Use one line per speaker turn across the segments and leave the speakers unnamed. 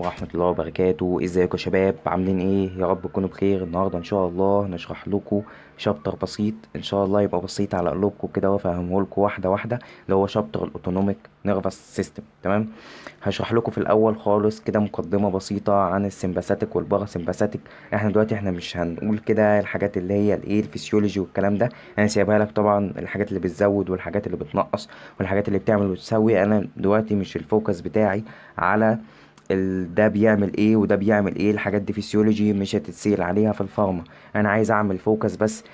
ورحمة الله وبركاته. ازيكم يا شباب؟ عاملين ايه؟ يا رب تكونوا بخير. النهاردة ان شاء الله هنشرح لكم شابتر بسيط ان شاء الله يبقى بسيط على قلوبكم كده وافهمه لكم واحدة واحدة، اللي هو شابتر الاوتونوميك نيرفس سيستم. تمام. هشرح لكم في الاول خالص كده مقدمة بسيطة عن السمباثيك والباراسمباثيك. احنا دلوقتي مش هنقول كده الحاجات اللي هي الايه الفسيولوجي والكلام ده، انا سايبها لك. طبعا الحاجات اللي بتزود والحاجات اللي بتنقص والحاجات اللي بتعمل وتسوي، انا دلوقتي مش الفوكس بتاعي على ده بيعمل ايه وده بيعمل ايه. الحاجات دي فيسيولوجي مش هتتسيل عليها في الفارما. انا عايز اعمل فوكس بس.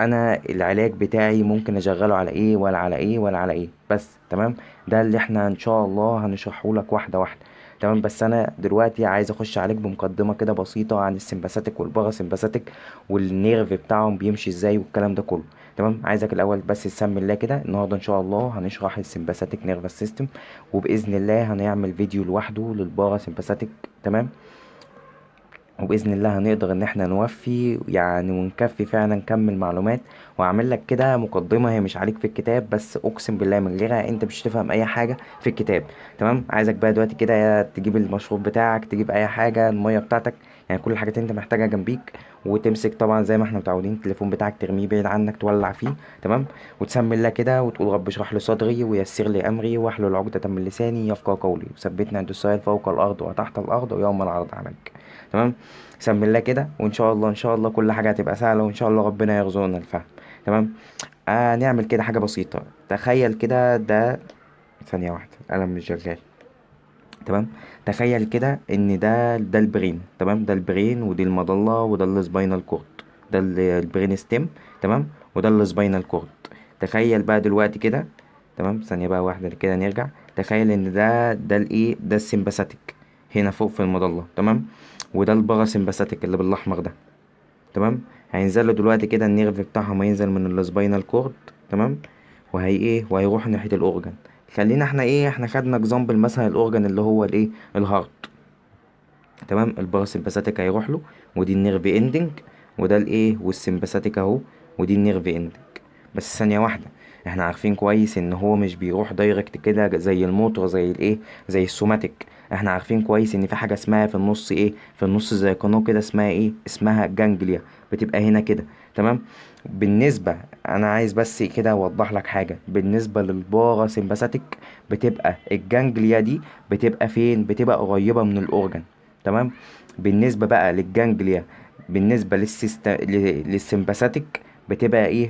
انا العلاج بتاعي ممكن اشغله على ايه ولا على ايه ولا على ايه بس. تمام. ده اللي احنا ان شاء الله هنشرحه لك واحده واحده. تمام. بس انا دلوقتي عايز اخش عليك بمقدمه كده بسيطه عن السمباثيك والباراسمباثيك والنيرف بتاعهم بيمشي ازاي والكلام ده كله. تمام. عايزك الاول بس تسمي الله كده. النهارده ان شاء الله هنشرح السمباثيك نيرفس سيستم، وباذن الله هنعمل فيديو لوحده للبارا سيمباثيك. تمام. وباذن الله هنقدر ان احنا نوفي يعني ونكفي فعلا كم المعلومات. واعمل لك كده مقدمه هي مش عليك في الكتاب، بس اقسم بالله من غيرها انت مش تفهم اي حاجه في الكتاب. تمام. عايزك بقى دلوقتي كده يا تجيب المشروب بتاعك، تجيب اي حاجه، الميه بتاعتك، يعني كل الحاجات اللي انت محتاجها جنبيك. وتمسك طبعا زي ما احنا متعودين التليفون بتاعك ترميه بعيد عنك تولع فيه. تمام. وتسمي الله كده وتقول رب اشرح لي صدري ويسر لي امري واحلل عقدة من لساني يفقهوا قولي وثبتنا عند السؤال فوق الارض وتحت الارض ويوم العرض عليك. تمام. بسم الله كده، وان شاء الله ان شاء الله كل حاجه هتبقى سهله، وان شاء الله ربنا يرزقنا الفهم. تمام. نعمل كده حاجه بسيطه. تخيل كده ده، ثانيه واحده القلم مش شغال. تمام. تخيل كده ان ده البرين. تمام. ده البرين ودي المظله وده السباينال كورد. ده البرين ستيم. تمام. وده السباينال كورد. تخيل بقى دلوقتي كده. تمام. ثانيه بقى واحده كده نرجع. تخيل ان ده الايه ده السمباثيك هنا فوق في المظله. تمام. وده الباراسمباثيك اللي بالاحمر ده. تمام. هينزل له دلوقتي كده النيرف بتاعهم هينزل من السباينال كورد. تمام. وهي ايه وهيروح ناحيه الاورجن. خلينا احنا خدنا اكزامبل مثلا الاورجن اللي هو الايه الهارت. تمام. الباراسمباثيك هيروح له، ودي النيرف اندنج، وده الايه والسمباثيك اهو، ودي النيرف اندنج. بس ثانيه واحده، احنا عارفين كويس ان هو مش بيروح دايركت كده زي الموتور، زي الايه زي السوماتيك. احنا عارفين كويس ان في حاجه اسمها في النص ايه في النص زي قناه كده اسمها ايه اسمها جانجليا، بتبقى هنا كده. تمام. بالنسبه انا عايز بس كده اوضح لك حاجه بالنسبه للباراسمباثيك. بتبقى الجانجليا دي بتبقى فين؟ بتبقى قريبه من الاورجن. تمام. بالنسبه بقى للجانجليا، بالنسبه للسمباثيك بتبقى ايه؟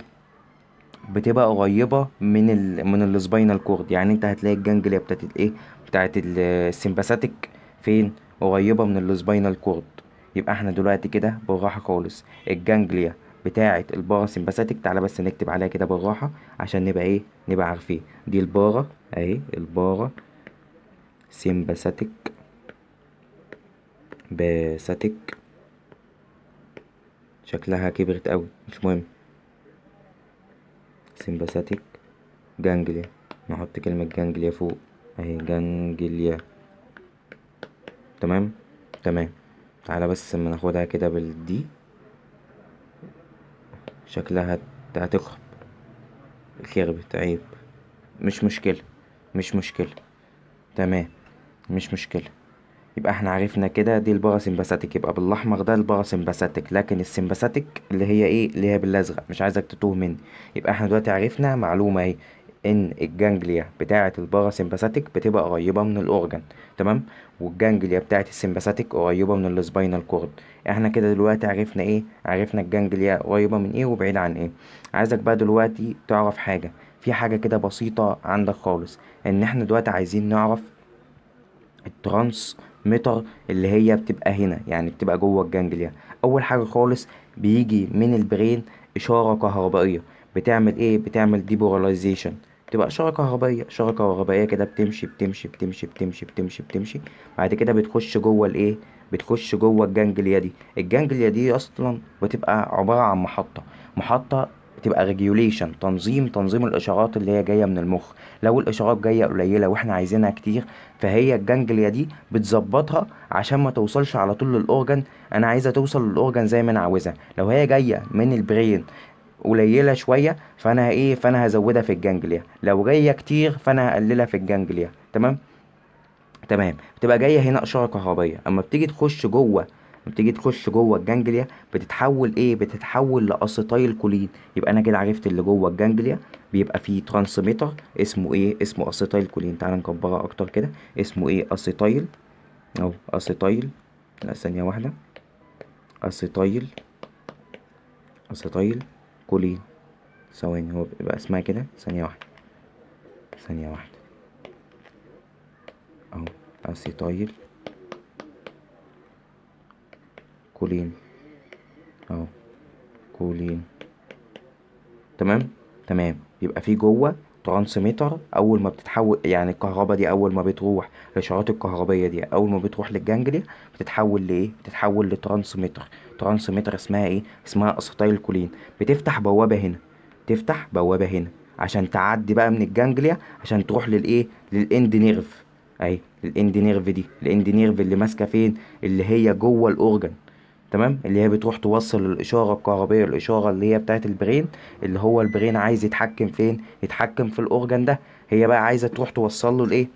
بتبقى قريبه من السباينال كورد. يعني انت هتلاقي الجانجليا بتاعت الايه بتاعت السمباثيك فين؟ قريبه من السباينال كورد. يبقى احنا دلوقتي كده بالراحه خالص. الجانجليا بتاعه الباراسمباثيك، تعالى بس نكتب عليها كده بالراحه عشان نبقى ايه نبقى عارفين. دي البارا اهي، البارا سمباثيك باساتيك. شكلها كبرت قوي، مش مهم. سمباثيك جانجليا، نحط كلمة جانجليا فوق اهي، جانجليا. تمام. تمام. تعالى بس اما ناخدها كده بالدي، شكلها هتخرب. خربت، عيب. مش مشكلة، مش مشكلة. تمام. مش مشكلة. يبقى احنا عرفنا كده دي الباراسمباثيك، يبقى بالاحمر ده الباراسمباثيك، لكن السمباثيك اللي هي ايه اللي هي بالازرق، مش عايزك تتوه مني. يبقى احنا دلوقتي عرفنا معلومه اهي، ان الجانجليا بتاعه الباراسمباثيك بتبقى قريبه من الاورجن. تمام. والجانجليا بتاعه السمباثيك قريبه من السباينال كورد. احنا كده دلوقتي عرفنا ايه؟ عرفنا الجانجليا قريبه من ايه وبعيده عن ايه. عايزك بقى دلوقتي تعرف حاجه، في حاجه كده بسيطه عندك خالص، ان احنا دلوقتي عايزين نعرف الترانسميتر اللي هي بتبقى هنا، يعني بتبقى جوه الجانجليا. اول حاجه خالص بيجي من البرين اشاره كهربائيه. بتعمل ايه؟ بتعمل ديبولاريزيشن. بتبقى اشاره كهربائيه، اشاره كهربائيه كده بتمشي بتمشي بتمشي بتمشي بتمشي بتمشي. بعد كده بتخش جوه الايه بتخش جوه الجانجليا دي. الجانجليا دي اصلا بتبقى عباره عن محطه بتبقى ريجوليشن، تنظيم الاشارات اللي هي جايه من المخ. لو الاشارات جايه قليله واحنا عايزينها كتير، فهي الجانجليا دي بتظبطها عشان ما توصلش على طول للاورجن. انا عايزه توصل للاورجن زي ما انا عاوزها. لو هي جايه من البرين قليله شويه، فانا هزودها في الجانجليا. لو جايه كتير فانا هقللها في الجانجليا. تمام. تمام. بتبقى جايه هنا اشاره كهربائيه، اما بتيجي تخش جوه، الجانجليا بتتحول ايه، بتتحول لاسيتايل كولين. يبقى انا كده عرفت اللي جوه الجانجليا بيبقى فيه ترانسميتر اسمه ايه، اسمه اسيتايل كولين. تعال نكبرها اكتر كده، اسمه ايه، اسيتايل، او اسيتايل، لا ثانيه واحده، اسيتايل، اسيتايل كولين. ثواني، هو بيبقى اسمها كده، ثانيه واحده، ثانيه واحده، اهو، اسيتايل كولين، اهو، كولين. تمام. تمام. يبقى في جوه ترانسميتر، اول ما بتتحول يعني الكهرباء دي، اول ما بتروح الاشارات الكهربائيه دي، اول ما بتروح للجانجليا بتتحول لايه، بتتحول لترانسميتر. ترانسميتر اسمها ايه، اسمها اسيتايل كولين. بتفتح بوابه هنا، تفتح بوابه هنا عشان تعدي بقى من الجانجليا، عشان تروح للايه، للاند نيرف. اهي الاند نيرف دي، الاند نيرف اللي ماسكه فين، اللي هي جوه الاورجن. تمام. اللي هي بتروح توصل الاشاره الكهربائيه، الاشاره اللي هي بتاعه البرين، اللي هو البرين عايز يتحكم فين، يتحكم في الاورجن ده. هي بقى عايزه تروح توصل له الايه،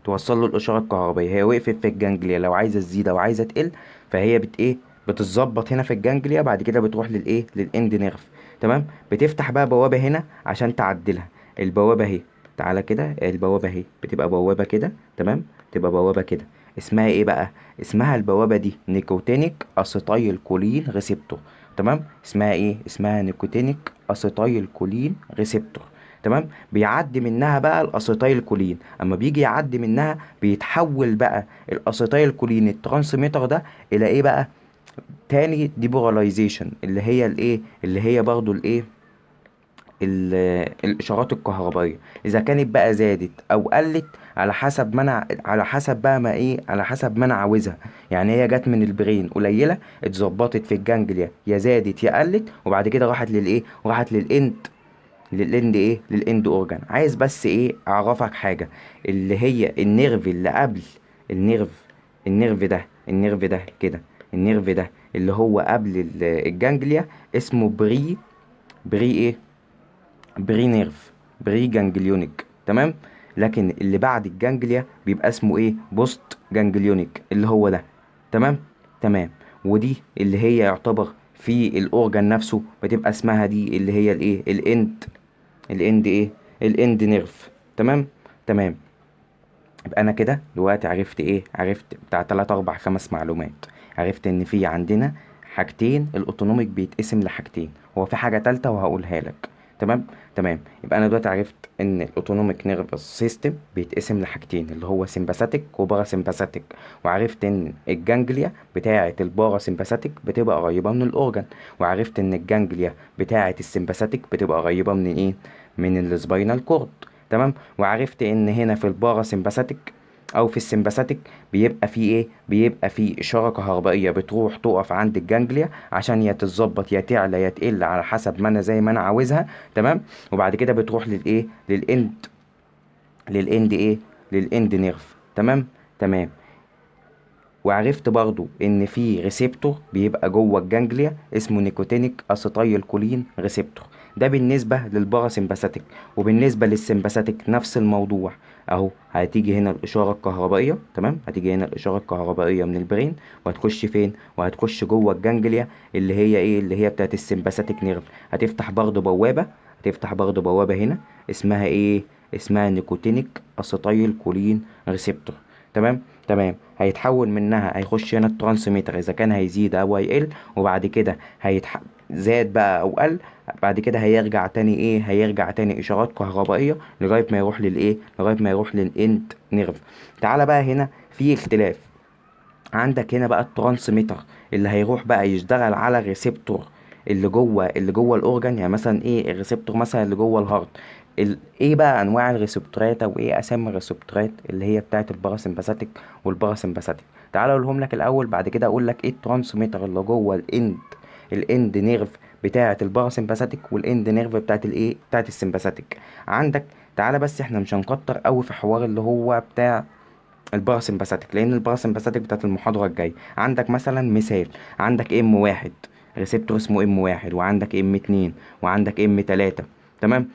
توصل له الاشاره الكهربائيه. هي وقفت في الجانجليا، لو عايزه تزيد او عايزه تقل، فهي بت ايه، بتتظبط هنا في الجانجليا، بعد كده بتروح للايه، للاند نيرف. تمام. بتفتح بقى بوابه هنا عشان تعدلها. البوابه اهي، تعالى كده، البوابه اهي بتبقى بوابه كده. تمام. تبقى بوابه كده، اسمها ايه بقى، اسمها البوابه دي نيكوتينيك اسيتايل كولين ريسبتور. تمام. اسمها ايه، اسمها نيكوتينيك اسيتايل كولين ريسبتور. تمام. بيعدي منها بقى الاسيتايل كولين، اما بيجي يعدي منها بيتحول بقى الاسيتايل كولين الترانسميتر ده الى ايه بقى، تاني ديبولاريزيشن، اللي هي الايه، اللي هي برضو الايه، الاشارات الكهربائيه. اذا كانت بقى زادت او قلت على حسب ما انا، على حسب بقى ما ايه، على حسب ما انا عاوزها. يعني هي جت من البرين قليله، اتظبطت في الجانجليا، يا زادت يا قلت، وبعد كده راحت للايه، راحت للاند، للاند ايه، للاند اورجان. عايز بس ايه اعرفك حاجه، اللي هي النيرف اللي قبل، النيرف، النيرف ده، النيرف ده كده، النيرف ده اللي هو قبل الجانجليا اسمه بري، بري ايه، بري نيرف، بري جانجليونيك. تمام. لكن اللي بعد الجانجليا بيبقى اسمه ايه، بوست جانجليونيك، اللي هو ده. تمام. تمام. ودي اللي هي يعتبر في الاورجان نفسه بتبقى اسمها دي اللي هي الايه، الاند، الاند ايه، الاند نيرف. تمام. تمام. يبقى انا كده دلوقتي عرفت ايه، عرفت بتاع 3 4 5 معلومات. عرفت ان في عندنا حاجتين، الاوتونوميك بيتقسم لحاجتين، هو في حاجة تالتة وهقولها لك. تمام. تمام. يبقى انا دلوقتي عرفت ان الاوتونوميك نيرفس سيستم بيتقسم لحاجتين، اللي هو سيمباثيك وبارا سيمباثيك. وعرفت ان الجانجليا بتاعة البارا سيمباثيك بتبقى قريبة من الاورجن. وعرفت ان الجانجليا بتاعة السيمباثيك بتبقى قريبة من ايه، من السباينال كورد. تمام. وعرفت ان هنا في البارا سيمباثيك او في السمباثيك بيبقى في ايه، بيبقى في اشاره كهربائيه بتروح تقف عند الجانجليا عشان يا تتظبط يا تعلى يا تقل على حسب ما انا زي ما انا عاوزها. تمام. وبعد كده بتروح للايه، للاند، للاند ايه، للاند نيرف. تمام. تمام. وعرفت برضو ان في ريسبتور بيبقى جوه الجانجليا اسمه نيكوتينيك اسيتايل كولين ريسبتور. ده بالنسبه للباراسمباثيك. وبالنسبه للسمباثيك نفس الموضوع، اهو هتيجي هنا الاشاره الكهربائيه. تمام. هتيجي هنا الاشاره الكهربائيه من البرين، وهتخش فين، وهتخش جوه الجانجليا اللي هي ايه، اللي هي بتاعت السمباثيك نيرف. هتفتح برضو بوابه، هتفتح برضو بوابه هنا، اسمها ايه، اسمها نيكوتينيك اسيتايل كولين ريسبتور. تمام. تمام. هيتحول منها، هيخش هنا الترانسميتر اذا كان هيزيد او هيقل، وبعد كده زاد بقى او قل، بعد كده هيرجع تاني ايه، هيرجع تاني اشارات كهربائيه لغايه ما يروح للايه، لغايه ما يروح للاند نيرف. تعالى بقى هنا في اختلاف. عندك هنا بقى الترانسميتر اللي هيروح بقى يشتغل على الريسبتور اللي جوه، اللي جوه الاورجن. يعني مثلا ايه الريسبتور مثلا اللي جوه الهارت، ايه بقى انواع الريسبتورات او ايه اسامي الريسبتورات اللي هي بتاعه الباراسمباثيك والباراسمباثيك. تعال اقولهم لك الاول، بعد كده اقول لك ايه الترانسميتر اللي جوه الاند، الاند نيرف بتاعه الباراسمباثيك والاند نيرف بتاعه الايه، بتاعه السمباثيك. عندك، تعالى بس احنا مش هنكتر قوي في حوار اللي هو بتاع الباراسمباثيك، لان الباراسمباثيك بتاعت المحاضره الجايه. عندك مثلا مثال، عندك ام واحد، ريسبتور اسمه ام واحد، وعندك ام اتنين، وعندك ام تلاتة. تمام.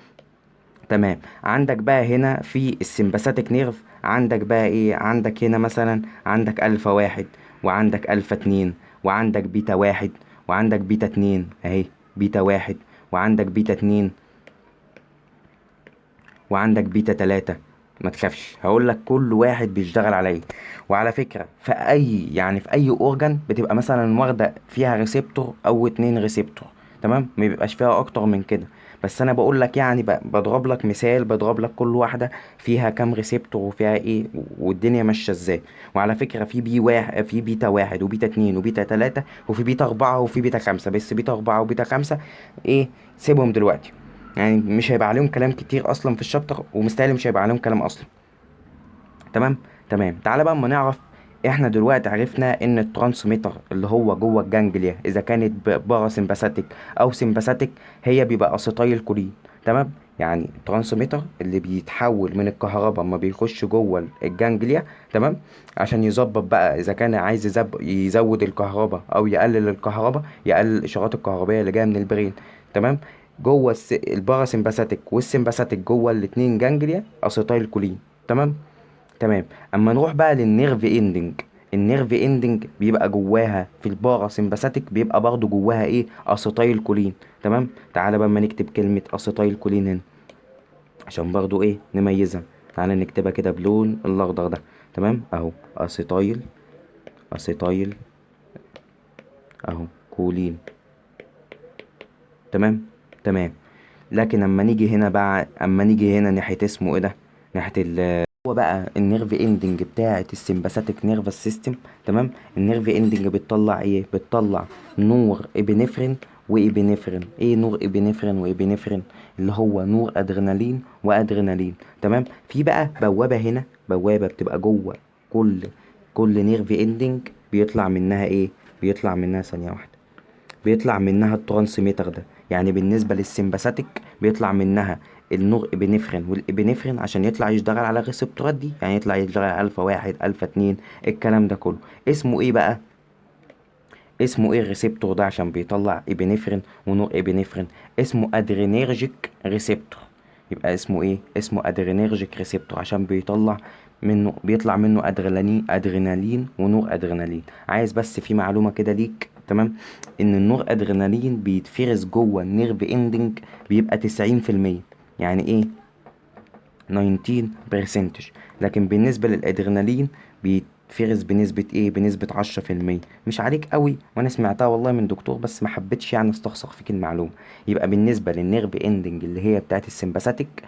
تمام. عندك بقى هنا في السمباثيك نيرف، عندك بقى ايه، عندك هنا مثلا عندك الفا واحد، وعندك الفا اتنين، وعندك بيتا واحد، وعندك بيتا اتنين اهي، بيتا واحد، وعندك بيتا اتنين، وعندك بيتا تلاتة. ما تخافش، هقول لك كل واحد بيشتغل على ايه. وعلى فكرة في اي، يعني في اي اورجان بتبقى مثلا واخدة فيها ريسبتور او اتنين ريسبتور، تمام، ما بيبقاش فيها اكتر من كده. بس انا بقول لك يعني بضرب لك مثال، بضرب لك كل واحدة فيها كام ريسبتور وفيها ايه والدنيا ماشية ازاي. وعلى فكرة في بي واحد، في بيتا واحد وبيتا اتنين وبيتا تلاتة، وفي بيتا اربعة وفي بيتا خمسة. بس بيتا اربعة وبيتا خمسة ايه، سيبهم دلوقتي، يعني مش هيبقى عليهم كلام كتير اصلا في الشابتر، ومستاهل مش هيبقى عليهم كلام اصلا. تمام. تمام. تعالى بقى اما نعرف. احنا دلوقتي عرفنا ان الترانسميتر اللي هو جوه الجانجليا اذا كانت بارا سمباثيك او سمباثيك، هي بيبقى اسيتايل كولين. تمام. يعني الترانسميتر اللي بيتحول من الكهرباء اما بيخش جوه الجانجليا، تمام، عشان يظبط بقى اذا كان عايز يزود الكهرباء او يقلل الكهرباء، يقلل الاشارات الكهربائيه اللي جايه من البرين. تمام. جوه الباراسمباثيك والسمباثيك جوه الاتنين جانجليا اسيتايل كولين. تمام. تمام. اما نروح بقى للنيرف اندنج، النيرف اندنج بيبقى جواها في البارا سمباثيك بيبقى برضو جواها ايه، اسيتايل كولين. تمام. تعالى بقى اما نكتب كلمة اسيتايل كولين هنا عشان برضو ايه نميزها. تعالى نكتبها كده بلون الاخضر ده. تمام اهو، اسيتايل، اسيتايل اهو كولين. تمام. تمام. لكن اما نيجي هنا بقى، اما نيجي هنا ناحية اسمه ايه ده، ناحية هو بقى النيرف اندنج بتاعة السمباثيك نيرفس سيستم. تمام. النيرف اندنج بتطلع ايه، بتطلع نور ابنفرين وابنفرين. ايه نور ابنفرين وابنفرين؟ اللي هو نور ادرينالين وادرينالين. تمام. في بقى بوابة هنا، بوابة بتبقى جوه كل كل نيرف اندنج بيطلع منها ايه، بيطلع منها ثانية واحدة، بيطلع منها الترانسميتر ده. يعني بالنسبة للسمباثيك بيطلع منها النور ابنفرين والابنفرين عشان يطلع يشتغل على الريسبتورات دي، يعني يطلع يشتغل على الفا واحد الفا اتنين، الكلام ده كله. اسمه ايه بقى، اسمه ايه الريسبتور ده عشان بيطلع ابنفرين ونور ابنفرين؟ اسمه ادرينيرجيك ريسبتور. يبقى اسمه ايه، اسمه ادرينيرجيك ريسبتور عشان بيطلع منه، بيطلع منه ادرينالين، ادرينالين ونور ادرينالين. عايز بس في معلومة كده ليك، تمام، ان النور ادرينالين بيتفرز جوه النيرف اندنج بيبقى 90%. يعني ايه 19%؟ لكن بالنسبة للأدرينالين بيتفرز بنسبة ايه، بنسبة 10%. مش عليك قوي، وانا سمعتها والله من دكتور بس ما حبيتش يعني استخسر فيك المعلومة. يبقى بالنسبة للنيرف اندنج اللي هي بتاعت السمباثيك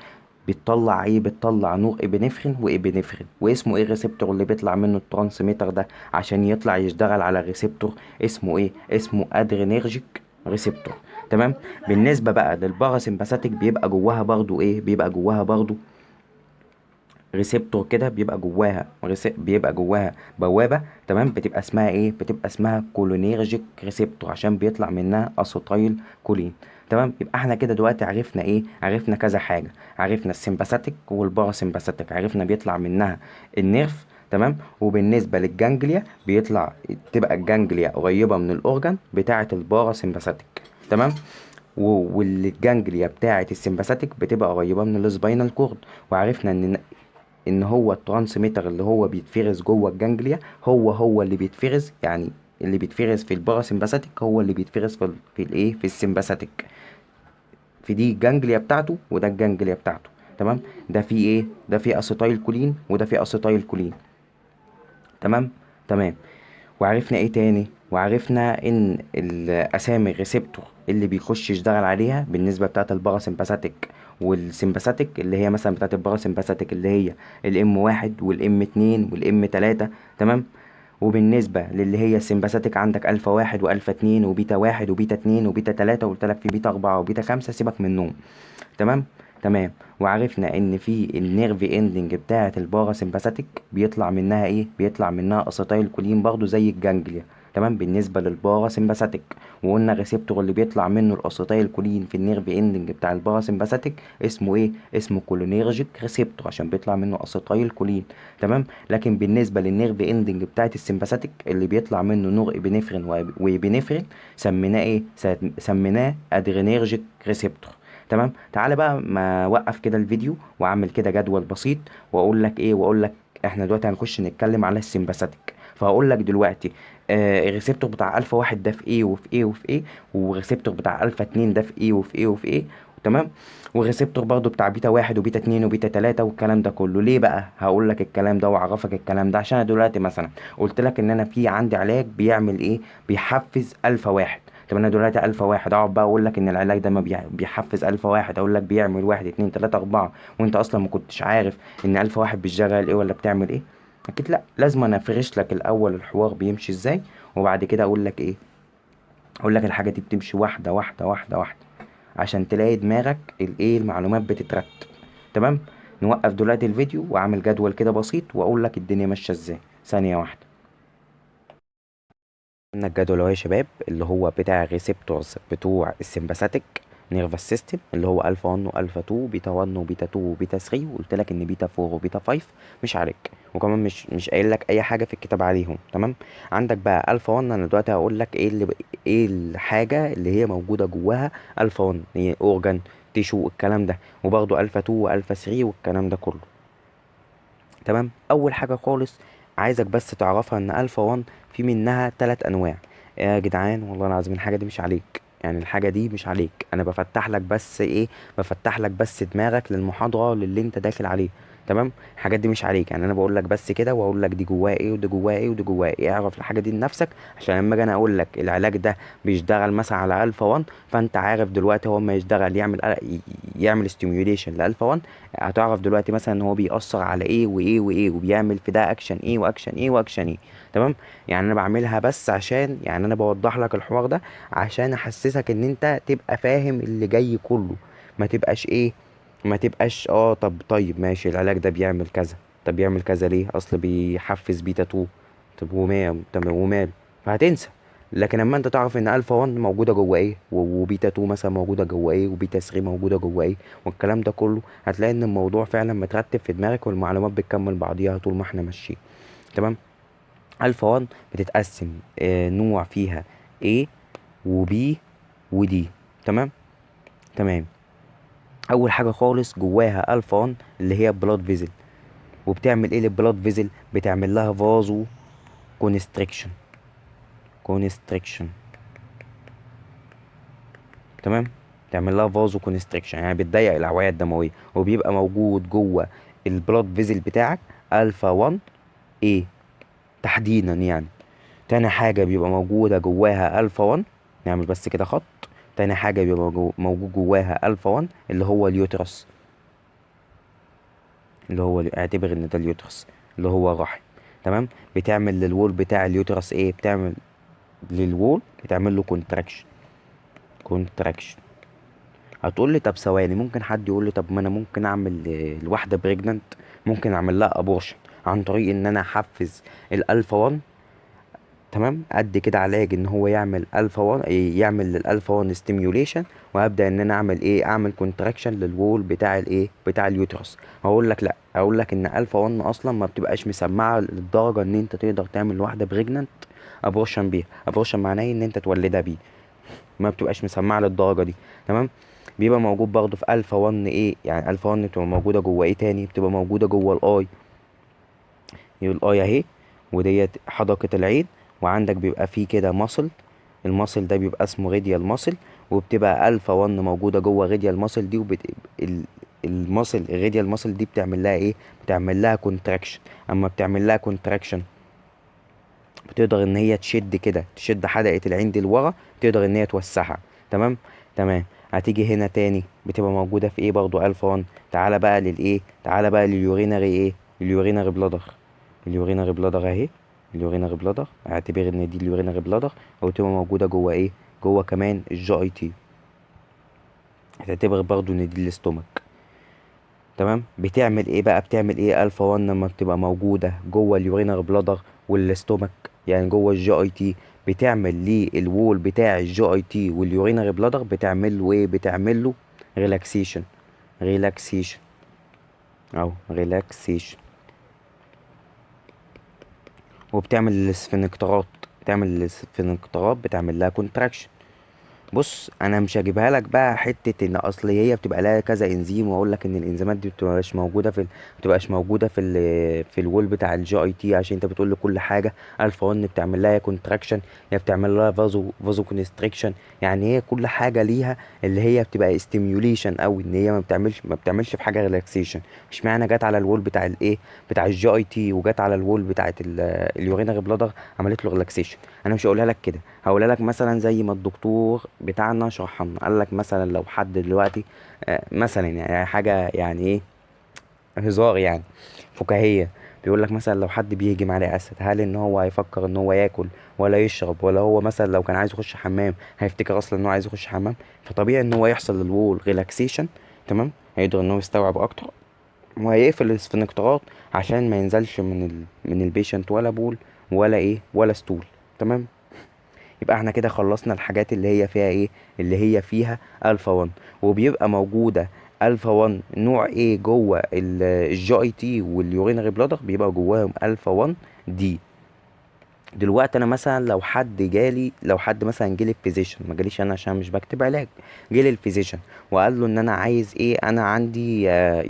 بتطلع ايه، بتطلع نور ابنفرين وابنفرين. واسمه ايه الريسبتور اللي بيطلع منه الترانسميتر ده عشان يطلع يشتغل على الريسبتور؟ اسمه ايه، اسمه ادرينيرجيك ريسبتور. تمام. بالنسبة بقى للباراسمباثيك بيبقى جواها برضو ايه، بيبقى جواها برضو ريسبتور كده، بيبقى جواها بيبقى جواها بوابة. تمام. بتبقى اسمها ايه، بتبقى اسمها كولينيرجيك ريسبتور عشان بيطلع منها اسيتايل كولين. تمام. يبقى احنا كده دلوقتي عرفنا ايه، عرفنا كذا حاجة. عرفنا السمباثيك والباراسمباثيك، عرفنا بيطلع منها النيرف. تمام. وبالنسبة للجانجليا بيطلع، تبقى الجانجليا قريبة من الأورجان بتاعة الباراسمباثيك. تمام. والجانجليا بتاعة السمباثيك بتبقى قريبة من السباينال كورد. وعرفنا ان هو الترانسميتر اللي هو بيتفرز جوه الجانجليا هو اللي بيتفرز، يعني اللي بيتفرز في الباراسمباثيك هو اللي بيتفرز في الايه، في السمباثيك. في دي الجانجليا بتاعته وده الجانجليا بتاعته. تمام. ده في ايه، ده في اسيتايل كولين وده في اسيتايل كولين. تمام. تمام. وعرفنا ايه تاني، وعرفنا ان الاسامي الريسبتور اللي بيخش يشتغل عليها بالنسبه بتاعه الباراسمباثيك والسمباثيك، اللي هي مثلا بتاعه الباراسمباثيك اللي هي الام واحد والام اتنين والام تلاتة. تمام. وبالنسبه للي هي السمباثيك عندك الفا واحد والفا اتنين وبيتا واحد وبيتا اتنين وبيتا تلاتة، وقلت لك في بيتا اربعة وبيتا خمسة، سيبك منهم. تمام. تمام. وعرفنا ان في النيرف اندنج بتاعه الباراسمباثيك بيطلع منها ايه، بيطلع منها اسيتايل كولين برضو زي الجانجليا. تمام. بالنسبه للباراسمباثيك، وقلنا الريسبتور اللي بيطلع منه الاسيتايل كولين في النيرف اندنج بتاع الباراسمباثيك اسمه ايه، اسمه كولينيرجيك ريسبتور عشان بيطلع منه اسيتايل كولين. تمام. لكن بالنسبه للنيرف اندنج بتاعه السمباثيك اللي بيطلع منه نور ابنفرين وابنفرين، سميناه ايه، سميناه ادرينيرجيك ريسبتور. تمام. تعالى بقى ما اوقف كده الفيديو واعمل كده جدول بسيط، واقول لك احنا دلوقتي هنخش نتكلم على السمباثيك. فهقول لك دلوقتي الريسبتور بتاع الفا واحد ده في ايه وفي ايه وفي ايه، والريسبتور بتاع الفا اتنين ده في ايه وفي ايه وفي ايه. تمام. والريسبتور برضو بتاع بيتا واحد وبيتا اتنين وبيتا تلاتة والكلام ده كله. ليه بقى هقول لك الكلام ده واعرفك الكلام ده؟ عشان أنا دلوقتي مثلا قلت لك ان انا في عندي علاج بيعمل ايه، بيحفز الفا واحد. طب انا دلوقتي الفا واحد اقعد بقى اقول لك ان العلاج ده ما بيحفز الفا واحد، اقول لك بيعمل واحد اتنين تلاتة اربعة، وانت اصلا ما كنتش عارف ان الفا واحد بيشتغل ايه ولا بتعمل ايه؟ اكيد لا. لازم انا افرش لك الاول الحوار بيمشي ازاي، وبعد كده اقول لك ايه، اقول لك الحاجه دي بتمشي واحده واحده واحده واحده، عشان تلاقي دماغك الايه المعلومات بتترتب. تمام. نوقف دلوقتي الفيديو واعمل جدول كده بسيط واقول لك الدنيا ماشيه ازاي. ثانيه واحده. قلنا الجدول اهو يا شباب، اللي هو بتاع الريسبتورز بتوع السمباثيك نيرفس سيستم، اللي هو الفا 1 والفا 2 بيتا 1 وبيتا 2 وبيتا 3، وقلت لك ان بيتا 4 وبيتا 5 مش عليك، وكمان مش قايل لك اي حاجه في الكتاب عليهم. تمام. عندك بقى الفا 1، انا دلوقتي هقول لك ايه الحاجه اللي هي موجوده جواها الفا 1، هي اورجان تيشو الكلام ده، وبرضه الفا 2 والفا 3 والكلام ده كله. تمام. اول حاجه خالص عايزك بس تعرفها ان الفا 1 في منها 3 انواع. يا جدعان والله العظيم الحاجه دي مش عليك، يعني الحاجه دي مش عليك، انا بفتح لك بس ايه، بفتح لك بس دماغك للمحاضره للي انت داخل عليه. تمام. الحاجات دي مش عليك، يعني انا بقول لك بس كده، واقول لك دي جواها ايه ودي جواها ايه ودي جواها ايه. اعرف الحاجه دي لنفسك، عشان لما اجي انا اقول لك العلاج ده بيشتغل مثلا على الفا 1، فانت عارف دلوقتي هو ما يشتغل يعمل ستيميوليشن لالفا 1، هتعرف دلوقتي مثلا ان هو بيأثر على ايه وايه وايه، وبيعمل في ده اكشن ايه واكشن ايه واكشن ايه. تمام. يعني انا بعملها بس عشان، يعني انا بوضح لك الحوار ده عشان احسسك ان انت تبقى فاهم اللي جاي كله، ما تبقاش ايه، ما تبقاش طب طيب ماشي العلاج ده بيعمل كذا، طب بيعمل كذا ليه؟ اصل بيحفز بيتا 2. طب ومال، طب ومال، فهتنسى. لكن اما انت تعرف ان الفا 1 موجوده جوه ايه، وبيتا 2 مثلا موجوده جوه ايه، وبيتا 3 موجوده جوه ايه، والكلام ده كله، هتلاقي ان الموضوع فعلا مترتب في دماغك، والمعلومات بتكمل بعضيها طول ما احنا ماشيين. تمام. الفا 1 بتتقسم نوع فيها A و B و D. تمام. تمام. اول حاجه خالص جواها الفا 1 اللي هي بلاد فيزل، وبتعمل ايه للبلاد فيزل؟ بتعمل لها فازو كونستريكشن. كونستريكشن. تمام. تعمل لها فازو كونستريكشن، يعني بتضيق الاوعيه الدمويه، وبيبقى موجود جوه البلاد فيزل بتاعك الفا 1 ايه تحديدا يعني. تاني حاجه بيبقى موجوده جواها الفا 1، نعمل بس كده خط. تاني حاجه بيبقى موجود جواها الفا 1 اللي هو اليوترس، اللي هو اعتبر ان ده اليوترس اللي هو الرحم. تمام. بتعمل للوول بتاع اليوترس ايه؟ بتعمل للوول، بتعمل له كونتراكشن. كونتراكشن. هتقول لي طب ثواني، ممكن حد يقول لي طب ما انا ممكن اعمل الواحده بريجننت، ممكن اعمل لها ابورشن عن طريق ان انا احفز الالفا 1. تمام. قد كده علاج ان هو يعمل الفا 1، يعمل للالفا 1 ستيميوليشن، وابدا ان انا اعمل ايه، اعمل كونتراكشن للوول بتاع الايه، بتاع اليوترس. هقول لك لا، هقول لك ان الفا 1 اصلا ما بتبقاش مسمعه للدرجه ان انت تقدر تعمل واحده بريجننت ابورشن بيها. ابورشن معناه ان انت تولدها بيه، ما بتبقاش مسمعه للدرجه دي. تمام. بيبقى موجود برضه في الفا 1 ايه، يعني الفا 1 بتبقى موجوده جوه ايه تاني، بتبقى موجوده جوه الاي. الاي اهي، وديت حدقة العين، وعندك بيبقى فيه كده ماسل، الماسل ده بيبقى اسمه راديال ماسل، وبتبقى الفا 1 موجوده جوه راديال ماسل دي، الماسل الراديال ماسل دي بتعمل لها ايه، بتعمل لها كونتراكشن. اما بتعمل لها كونتراكشن بتقدر ان هي تشد كده، تشد حدقة العين دي لورا، تقدر ان هي توسعها. تمام. تمام. هتيجي هنا تاني بتبقى موجودة في ايه برضو الفا 1. تعالى بقى للايه، تعالى بقى لليورينري ايه، اليورينري بلادر. اليورينري بلادر اهي، اليورينري بلادر، اعتبر ان دي اليورينري بلادر، او تبقى موجودة جوه ايه، جوه كمان الجي اي تي، هتعتبر برضو ان دي الاستومك. تمام. بتعمل ايه بقى، بتعمل ايه الفا 1 لما بتبقى موجوده جوه اليورينر بلادر والاستومك، يعني جوه الجي اي تي؟ بتعمل ليه الوول بتاع الجي اي تي واليورينر بلادر، بتعمل له ايه، بتعمل له ريلاكسيشن. ريلاكسيشن او ريلاكسيشن. وبتعمل الاسفنكترات، بتعمل الاسفنكترات بتعمل لها كونتراكشن. بص انا مش هجيبها لك بقى حته ان اصل هي بتبقى لها كذا انزيم، واقول لك ان الانزيمات دي بتبقاش موجوده في الوول بتاع الجي اي تي، عشان انت بتقول لي كل حاجه الفا 1 بتعمل لها يا كونتراكشن يا بتعمل لها فازو كونستريكشن. يعني هي كل حاجه ليها اللي هي بتبقى ستيميوليشن، او ان هي ما بتعملش في حاجه ريلاكسيشن. مش معنى جت على الوول بتاع الايه بتاع الجي اي تي وجت على الوول بتاعت اليورينري بلادر عملت له ريلاكسيشن. انا مش هقولها لك كده، هقولها لك مثلا زي ما الدكتور بتاعنا شرحها لنا. قال لك مثلا لو حد دلوقتي مثلا يعني حاجه يعني ايه، هزار يعني، فكاهيه. بيقول لك مثلا لو حد بيهجم عليه اسد، هل ان هو هيفكر ان هو ياكل ولا يشرب، ولا هو مثلا لو كان عايز يخش حمام هيفتكر اصلا ان هو عايز يخش حمام؟ فطبيعي ان هو يحصل للوول ريلاكسيشن، تمام، هيقدر ان هو يستوعب اكتر، وهيقفل الاسفنكترات عشان ما ينزلش من البيشنت ولا بول ولا ايه ولا ستول. تمام. يبقى احنا كده خلصنا الحاجات اللي هي فيها ايه، اللي هي فيها الفا 1. وبيبقى موجوده الفا 1 نوع ايه جوه الجي اي تي واليورينري بلادر، بيبقى جواهم الفا 1 دي. دلوقتي انا مثلا لو حد مثلا جالي الفيزيشن، ما جاليش انا عشان مش بكتب علاج، جالي الفيزيشن وقال له ان انا عايز ايه، انا عندي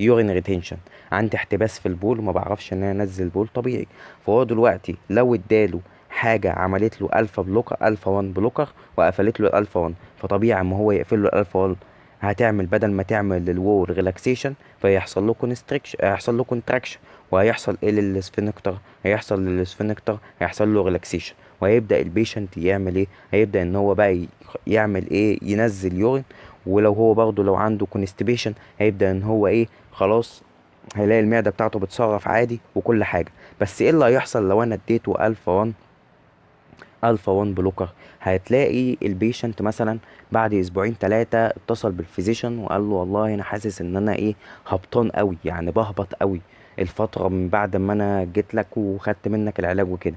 يورين ريتنشن، عندي احتباس في البول وما بعرفش ان انا انزل بول طبيعي. فهو دلوقتي لو اداله حاجه عملت له الفا بلوكر، الفا 1 بلوكر، وقفلت له الالفا 1، فطبيعي اما هو يقفل له الالفا 1 هتعمل بدل ما تعمل للوول ريلاكسيشن فيحصل له كونستريكشن، هيحصل له كونتراكشن. وهيحصل ايه للسفنكتر؟ هيحصل له ريلاكسيشن. وهيبدأ البيشنت يعمل ايه، هيبدأ ان هو بقى يعمل ايه، ينزل يورين. ولو هو برضه لو عنده كونستيبيشن هيبدأ ان هو ايه، خلاص هيلاقي المعدة بتاعته بتصرف عادي وكل حاجة. بس ايه اللي هيحصل لو انا اديته الفا 1، الفا 1 بلوكر؟ هتلاقي البيشنت مثلا بعد اسبوعين ثلاثة اتصل بالفيزيشن وقال له والله انا حاسس ان انا ايه، هبطان قوي، يعني بهبط قوي الفترة من بعد ما انا جيت لك وخدت منك العلاج وكده.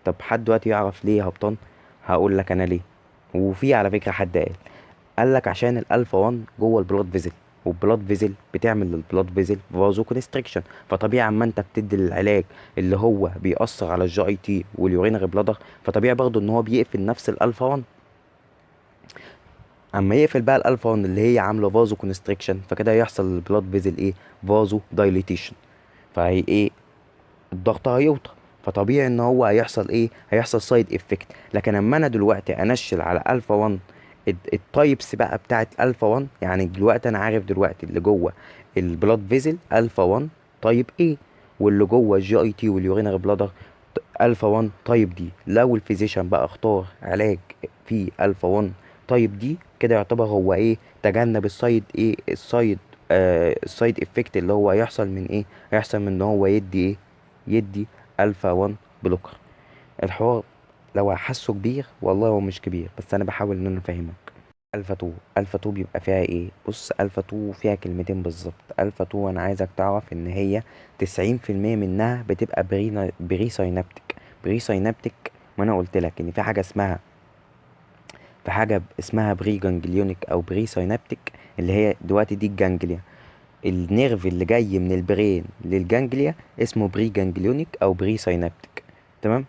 طب حد دلوقتي يعرف ليه هبطان؟ هقول لك انا ليه. وفي على فكرة حد قال لك عشان الالفا 1 جوه البلاد فيزل، والبلاد فيزل بتعمل للبلاد فيزل فازو كونستريكشن. فطبيعي اما انت بتدي العلاج اللي هو بيأثر على الجي اي تي واليورينري بلادر، فطبيعي برضه ان هو بيقفل نفس الالفا 1. اما يقفل بقى الالفا 1 اللي هي عامله فازو كونستريكشن، فكده هيحصل للبلاد فيزل ايه، فازو دايليتيشن. فهي ايه، الضغط هيوطى. فطبيعي ان هو هيحصل ايه، هيحصل سايد افكت. لكن اما انا دلوقتي انشل على الفا 1 التايبس بقى بتاعت الفا 1، يعني دلوقتي انا عارف دلوقتي اللي جوه البلاد فيزل الفا 1 تايب ايه، واللي جوه الجي اي تي واليورينري بلادر الفا 1 تايب دي. لو الفيزيشن بقى اختار علاج فيه الفا 1 تايب دي، كده يعتبر هو ايه، تجنب السايد ايه، السايد افكت اللي هو هيحصل من ايه، هيحصل من ان هو يدي ايه، يدي الفا 1 بلوكر. الحوار لو حاسه كبير والله هو مش كبير، بس انا بحاول ان انا افهمك. الفا 2، الفا 2 بيبقى فيها ايه؟ بص الفا 2 فيها كلمتين بالظبط. الفا 2 انا عايزك تعرف ان هي 90% منها بتبقى بري ساينابتيك. بري ساينابتيك، ما انا قلت لك ان في حاجه اسمها بري جانجليونيك او بري ساينابتيك، اللي هي دلوقتي دي الجانجليا. النيرف اللي جاي من البرين للجانجليا اسمه بري جانجليونيك او بري ساينابتيك. تمام.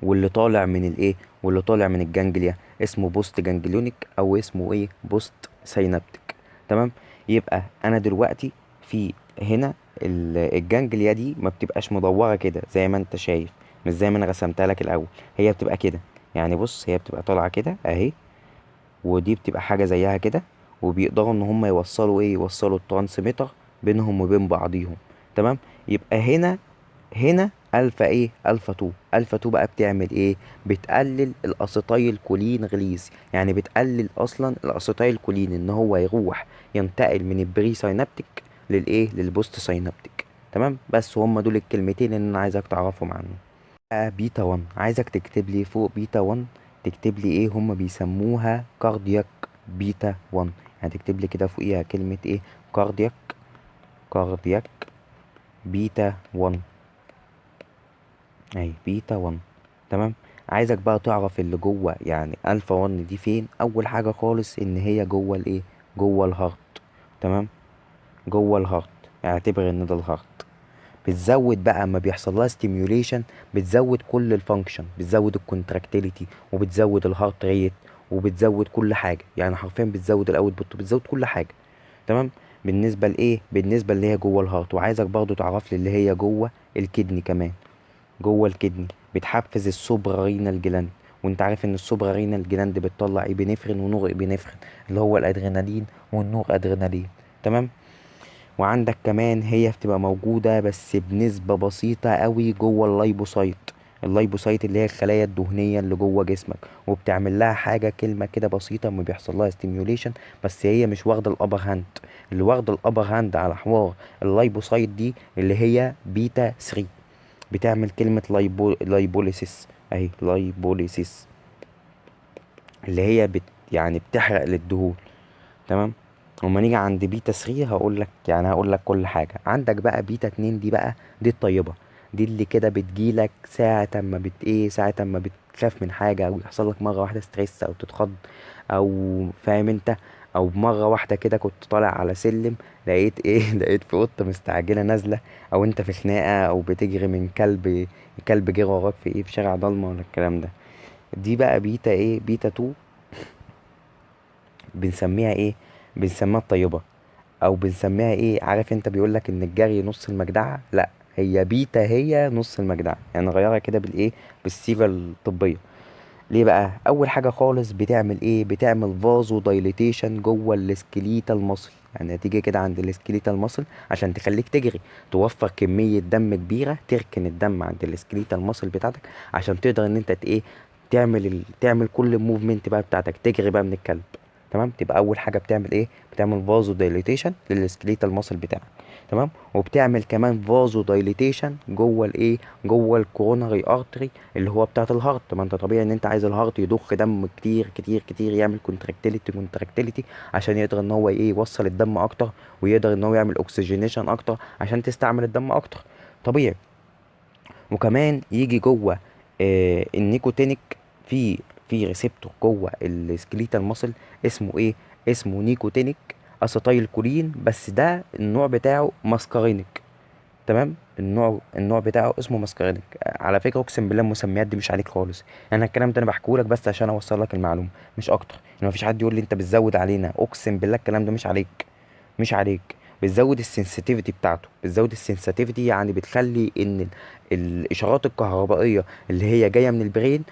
واللي طالع من الايه، واللي طالع من الجانجليا اسمه بوست جانجليونيك او اسمه ايه، بوست ساينابتيك. تمام. يبقى انا دلوقتي في هنا الجانجليا دي ما بتبقاش مدوره كده زي ما انت شايف، مش زي ما انا رسمتها لك الاول. هي بتبقى كده، يعني بص هي بتبقى طالعه كده اهي، ودي بتبقى حاجه زيها كده. وبيقدروا ان هم يوصلوا ايه، يوصلوا الترانسميتر بينهم وبين بعضيهم. تمام. يبقى هنا الفا ايه، الفا 2. الفا 2 بقى بتعمل ايه، بتقلل الاسيتايل كولين ريليز. يعني بتقلل اصلا الاسيتايل كولين ان هو يروح ينتقل من البري ساينابتيك للايه، للبوست ساينابتيك. تمام. بس هم دول الكلمتين اللي انا عايزك تعرفهم عنه. بيتا 1، عايزك تكتب لي فوق بيتا 1، تكتب لي ايه هم بيسموها كاردياك بيتا 1. يعني تكتب لي كده فوقيها كلمة ايه، كاردياك، كاردياك بيتا 1. اهي بيتا 1. تمام. عايزك بقى تعرف اللي جوه يعني الفا 1 دي فين. اول حاجه خالص ان هي جوه الايه، جوه الهارت. تمام. جوه الهارت، اعتبر ان ده الهارت. بتزود بقى اما بيحصل لها ستيميوليشن، بتزود كل الفانكشن، بتزود الكونتراكتيليتي وبتزود الهارت ريت وبتزود كل حاجه، يعني حرفيا بتزود الاوتبوت وبتزود كل حاجه. تمام. بالنسبه لايه؟ بالنسبه اللي هي جوه الهارت، وعايزك برضو تعرف لي اللي هي جوه الكدني كمان. جوه الكدني بتحفز السوبرا رينال جلاند، وانت عارف ان السوبرا رينال جلاند بتطلع ابنفرين ونور ابنفرين اللي هو الادرينالين والنور ادرينالين. تمام. وعندك كمان هي بتبقى موجودة بس بنسبة بسيطة قوي جوه اللايبوسايت. اللايبوسايت اللي هي الخلايا الدهنية اللي جوه جسمك، وبتعمل لها حاجة كلمة كده بسيطة ما بيحصل لها ستيميوليشن، بس هي مش واخدة الابر هاند. اللي واخدة الابر هاند على حوار اللايبوسايت دي اللي هي بيتا 3، بتعمل كلمة لايبوليسيس اهي، لايبوليسيس اللي هي يعني بتحرق للدهون. تمام. وما نيجي عند بيتا 3 هقول لك، يعني هقول لك كل حاجه. عندك بقى بيتا 2 دي بقى، دي الطيبه، دي اللي كده بتجيلك ساعه ما ساعه ما بتخاف من حاجه، او يحصل لك مره واحده ستريس او تتخض، او فاهم انت، او مره واحده كده كنت طالع على سلم لقيت ايه لقيت في قطه مستعجله نازله، او انت في خناقه، او بتجري من كلب جه وراك في ايه في شارع ضلمه ولا الكلام ده. دي بقى بيتا ايه؟ بيتا 2. بنسميها ايه؟ بنسميها الطيبه، او بنسميها ايه؟ عارف انت بيقولك ان الجري نص المجدعة؟ لا، هي بيتا هي نص المجدعة، يعني نغيرها كده بالايه؟ بالصيغة الطبية. ليه بقى؟ اول حاجة خالص بتعمل ايه؟ بتعمل فازو دايليتيشن جوه السكليتال ماسل، يعني هتيجي كده عند السكليتال ماسل عشان تخليك تجري، توفر كمية دم كبيرة، تركن الدم عند السكليتال ماسل بتاعتك عشان تقدر ان انت ايه؟ تعمل كل الموفمنت بقى بتاعتك، تجري بقى من الكلب. تمام. تبقى اول حاجه بتعمل ايه؟ بتعمل فازو دايليتيشن للسكليتال ماسل بتاعك. تمام. وبتعمل كمان فازو دايليتيشن جوه الايه؟ جوه الكوروناري ارتري اللي هو بتاعه الهارت. ما انت طبيعي ان انت عايز الهارت يضخ دم كتير كتير كتير، يعمل كونتراكتيليتي عشان يقدر ان هو ايه؟ يوصل الدم اكتر، ويقدر ان هو يعمل اوكسجينيشن اكتر عشان تستعمل الدم اكتر. طبيعي. وكمان يجي جوه النيكوتينيك، في ريسبتور جوه السكليتال ماسل اسمه ايه؟ اسمه نيكوتينيك اسيتايل كولين، بس ده النوع بتاعه ماسكارينيك. تمام. النوع بتاعه اسمه ماسكارينيك. على فكره اقسم بالله المسميات دي مش عليك خالص، انا الكلام ده انا بحكيه لك بس عشان اوصل لك المعلومه مش اكتر، ان مفيش حد يقول لي انت بتزود علينا. اقسم بالله الكلام ده مش عليك، مش عليك. بتزود السنسيتيفيتي بتاعته، بتزود السنسيتيفيتي، يعني بتخلي ان الاشارات الكهربائيه اللي هي جايه من البرين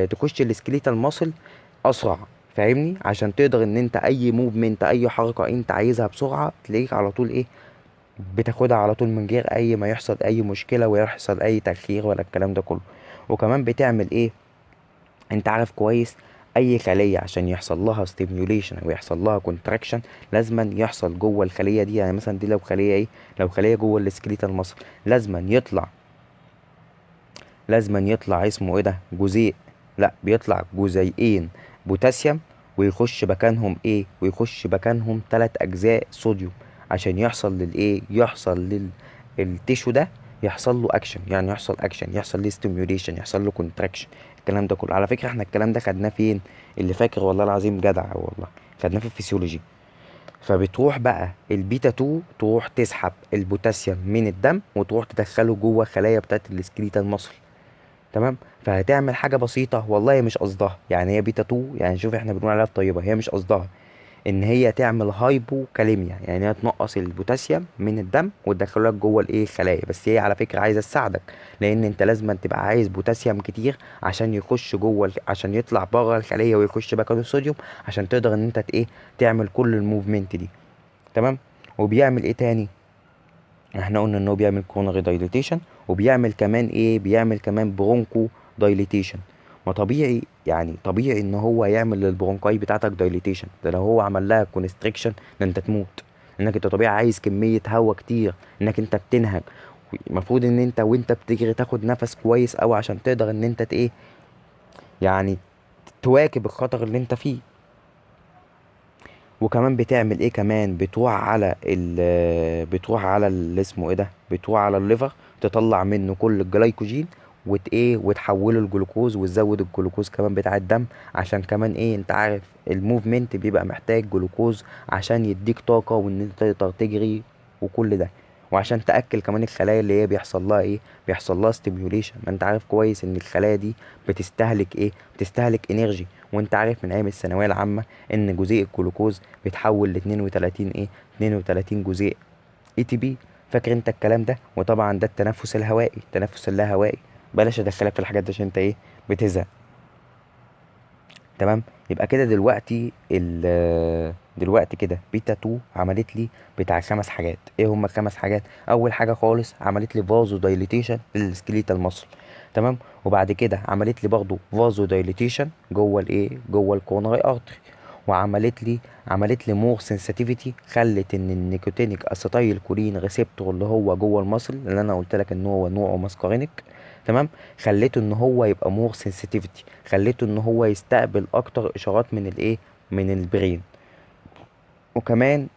تخش السكليتال ماسل اسرع. فاهمني؟ عشان تقدر ان انت اي موفمنت، اي حركه انت عايزها بسرعه، تلاقيك على طول ايه؟ بتاخدها على طول من غير اي ما يحصل اي مشكله ويحصل اي تاخير ولا الكلام ده كله. وكمان بتعمل ايه؟ انت عارف كويس، اي خليه عشان يحصل لها ستيميوليشن او يحصل لها كونتراكشن لازما يحصل جوه الخليه دي، يعني مثلا دي لو خليه ايه؟ لو خليه جوه السكليتال ماسل، لازما يطلع اسمه ايه ده؟ جزيء. لا، بيطلع جزيئين بوتاسيوم، ويخش مكانهم ايه؟ ويخش مكانهم 3 اجزاء صوديوم، عشان يحصل للايه؟ يحصل التيشو ده يحصل له اكشن، يعني يحصل اكشن، يحصل له ستيميوليشن، يحصل له كونتراكشن. الكلام ده كله على فكره احنا الكلام ده خدناه فين؟ اللي فاكر والله العظيم جدع والله، خدناه في الفسيولوجي. فبتروح بقى البيتا 2 تروح تسحب البوتاسيوم من الدم وتروح تدخله جوه خلايا بتاعت السكليتال ماسل. تمام. فهتعمل حاجه بسيطه والله، هي مش قصدها، يعني هي بيتا 2، يعني شوف احنا بنقول عليها الطيبه، هي مش قصدها ان هي تعمل هايبوكاليميا، يعني هي تنقص البوتاسيوم من الدم وتدخله لك جوه الايه؟ الخلايا. بس هي على فكره عايزه تساعدك، لان انت لازم تبقى عايز بوتاسيوم كتير عشان يخش جوه عشان يطلع بره الخليه ويخش مكانه الصوديوم، عشان تقدر ان انت ايه؟ تعمل كل الموفمنت دي. تمام. وبيعمل ايه تاني؟ احنا قلنا ان هو بيعمل كوروناري دايليتيشن، وبيعمل كمان ايه؟ بيعمل كمان برونكو دايليتيشن. ما طبيعي، يعني طبيعي ان هو يعمل للبرونكاي بتاعتك دايليتيشن، ده لو هو عمل لها كونستريكشن ده انت تموت، انك انت طبيعي عايز كمية هواء كتير، انك انت بتنهج. المفروض ان انت وانت بتجري تاخد نفس كويس اوي عشان تقدر ان انت ايه؟ يعني تواكب الخطر اللي انت فيه. وكمان بتعمل ايه كمان؟ بتروح على اللي اسمه ايه ده؟ بتروح على الليفر، تطلع منه كل الجلايكوجين وتحوله لجلوكوز، وتزود الجلوكوز كمان بتاع الدم، عشان كمان ايه؟ انت عارف الموفمنت بيبقى محتاج جلوكوز عشان يديك طاقة وان انت تقدر تجري وكل ده. وعشان تاكل كمان الخلايا اللي هي بيحصل لها ايه، بيحصل لها ستيميوليشن. ما انت عارف كويس ان الخلايا دي بتستهلك ايه، بتستهلك انرجي. وانت عارف من ايام الثانويه العامه ان جزيء الجلوكوز بيتحول ل 32 ايه، 32 جزيء اي تي بي. فاكر انت الكلام ده؟ وطبعا ده التنفس الهوائي، التنفس اللاهوائي. بلاش ادخلك في الحاجات دي عشان انت ايه، بتزهق. تمام. يبقى كده دلوقتي دلوقتي كده بيتا 2 عملت لي بتاع 5 حاجات. ايه هما ال5 حاجات؟ اول حاجه خالص عملت لي فازو دايليتيشن للسكليتال ماسل. تمام. وبعد كده عملت لي برضو فازو دايليتيشن جوه الايه، جوه الكوروناري ارتري. عملت لي مور سنسيتيفيتي، خلت ان النيكوتينيك اسيتايل كولين ريسبتور اللي هو جوه المصل، اللي انا قلت لك ان هو نوعه ماسكارينيك. تمام. خليته ان هو يبقى مور سنسيتيفيتي، خليته ان هو يستقبل اكتر اشارات من الايه، من البرين. وكمان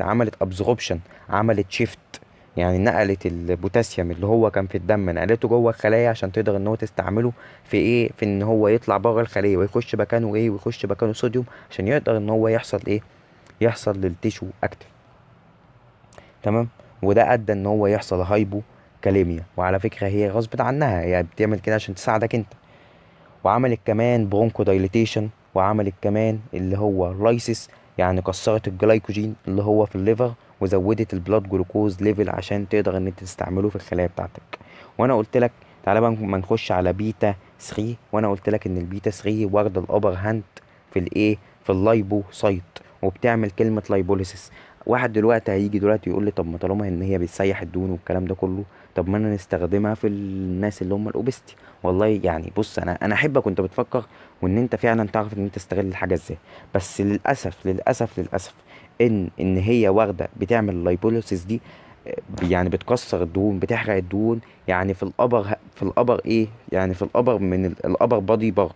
عملت ابزوربشن، عملت شيفت، يعني نقلت البوتاسيوم اللي هو كان في الدم، نقلته جوه الخلايا عشان تقدر ان هو تستعمله في ايه، في ان هو يطلع بره الخليه ويخش مكانه ايه، ويخش مكانه صوديوم عشان يقدر ان هو يحصل ايه، يحصل للتيشو اكتف. تمام. وده ادى ان هو يحصل هايبو كاليميا. وعلى فكره هي غصب عنها، هي بتعمل كده عشان تساعدك انت. وعملت كمان برونكو دايليتيشن، وعملت كمان اللي هو لايسيس، يعني كسرت الجلايكوجين اللي هو في الليفر، وزودت البلاد جلوكوز ليفل عشان تقدر ان انت تستعمله في الخلايا بتاعتك. وانا قلت لك تعالى بقى ما نخش على بيتا 3. وانا قلت لك ان البيتا 3 واخده الابر هاند في الايه، في اللايبو سايت، وبتعمل كلمه لايبوليسيس. واحد دلوقتي هيجي دلوقتي يقول لي طب ما طالما ان هي بتسيح الدهون والكلام ده كله، طب ما انا نستخدمها في الناس اللي هم الاوبستي. والله يعني بص، انا احبك وانت بتفكر، وان انت فعلا تعرف ان انت تستغل الحاجه ازاي. بس للاسف للاسف للاسف ان هي واخده بتعمل اللايبوليسيس دي، يعني بتكسر الدهون، بتحرق الدهون. يعني في الابر ايه، يعني في الابر من الابر بادي بارت،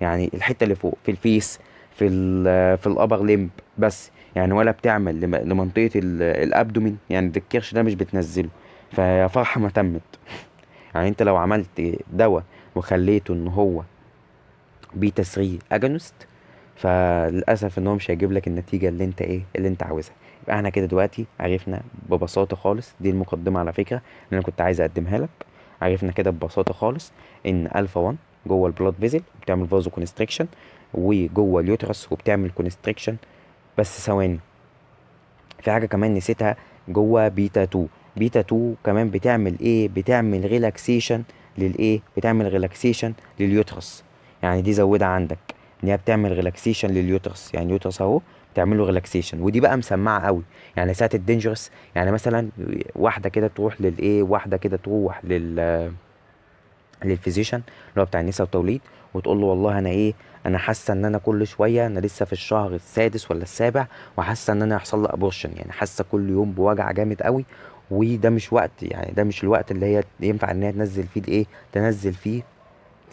يعني الحته اللي فوق في الفيس، في الابر ليمب بس. يعني ولا بتعمل لمنطقه الابدومين، يعني ده الكرش ده مش بتنزله. فيا فرحه ما تمت. يعني انت لو عملت دواء وخليته ان هو بيتا 3 اجونست، فللاسف ان هو مش هيجيب لك النتيجه اللي انت ايه، اللي انت عاوزها. يبقى احنا كده دلوقتي عرفنا ببساطه خالص، دي المقدمه على فكره اللي انا كنت عايز اقدمها لك. عرفنا كده ببساطه خالص ان الفا 1 جوه البلاد فيزل بتعمل فازو كونستريكشن، وجوه اليوترس وبتعمل كونستريكشن. بس ثواني، في حاجة كمان نسيتها. جوه بيتا 2، بيتا 2 كمان بتعمل ايه، بتعمل ريلاكسيشن للايه، بتعمل ريلاكسيشن لليوترس. يعني دي زودها عندك، ان هي بتعمل ريلاكسيشن لليوترس. يعني اليوترس اهو بتعمل له ريلاكسيشن، ودي بقى مسمعه قوي. يعني ساعه الدينجرس، يعني مثلا واحده كده تروح للايه، واحده كده تروح للفيزيشن اللي هو بتاع النساء والتوليد، وتقول له والله انا ايه، انا حاسه ان انا كل شويه، انا لسه في الشهر السادس ولا السابع، وحاسه ان انا هيحصل لي ابورشن، يعني حاسه كل يوم بوجع جامد قوي. وده مش وقت، يعني ده مش الوقت اللي هي ينفع ان هي تنزل فيه الايه، تنزل فيه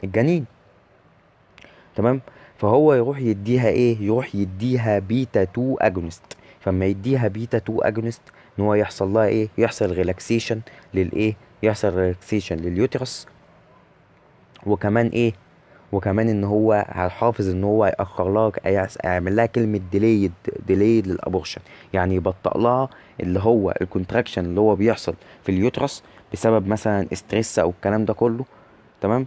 الجنين. تمام. فهو يروح يديها ايه، يروح يديها بيتا 2 اجونست. فما يديها بيتا 2 اجونست، ان هو يحصل لها ايه، يحصل ريلاكسيشن للايه، يحصل ريلاكسيشن لليوترس. وكمان ايه، وكمان ان هو هيحافظ ان هو هيأخر لها، هيعمل لها كلمة ديليد للابورشن. يعني يبطئ لها اللي هو الكونتراكشن اللي هو بيحصل في اليوترس بسبب مثلا استرس او الكلام ده كله. تمام.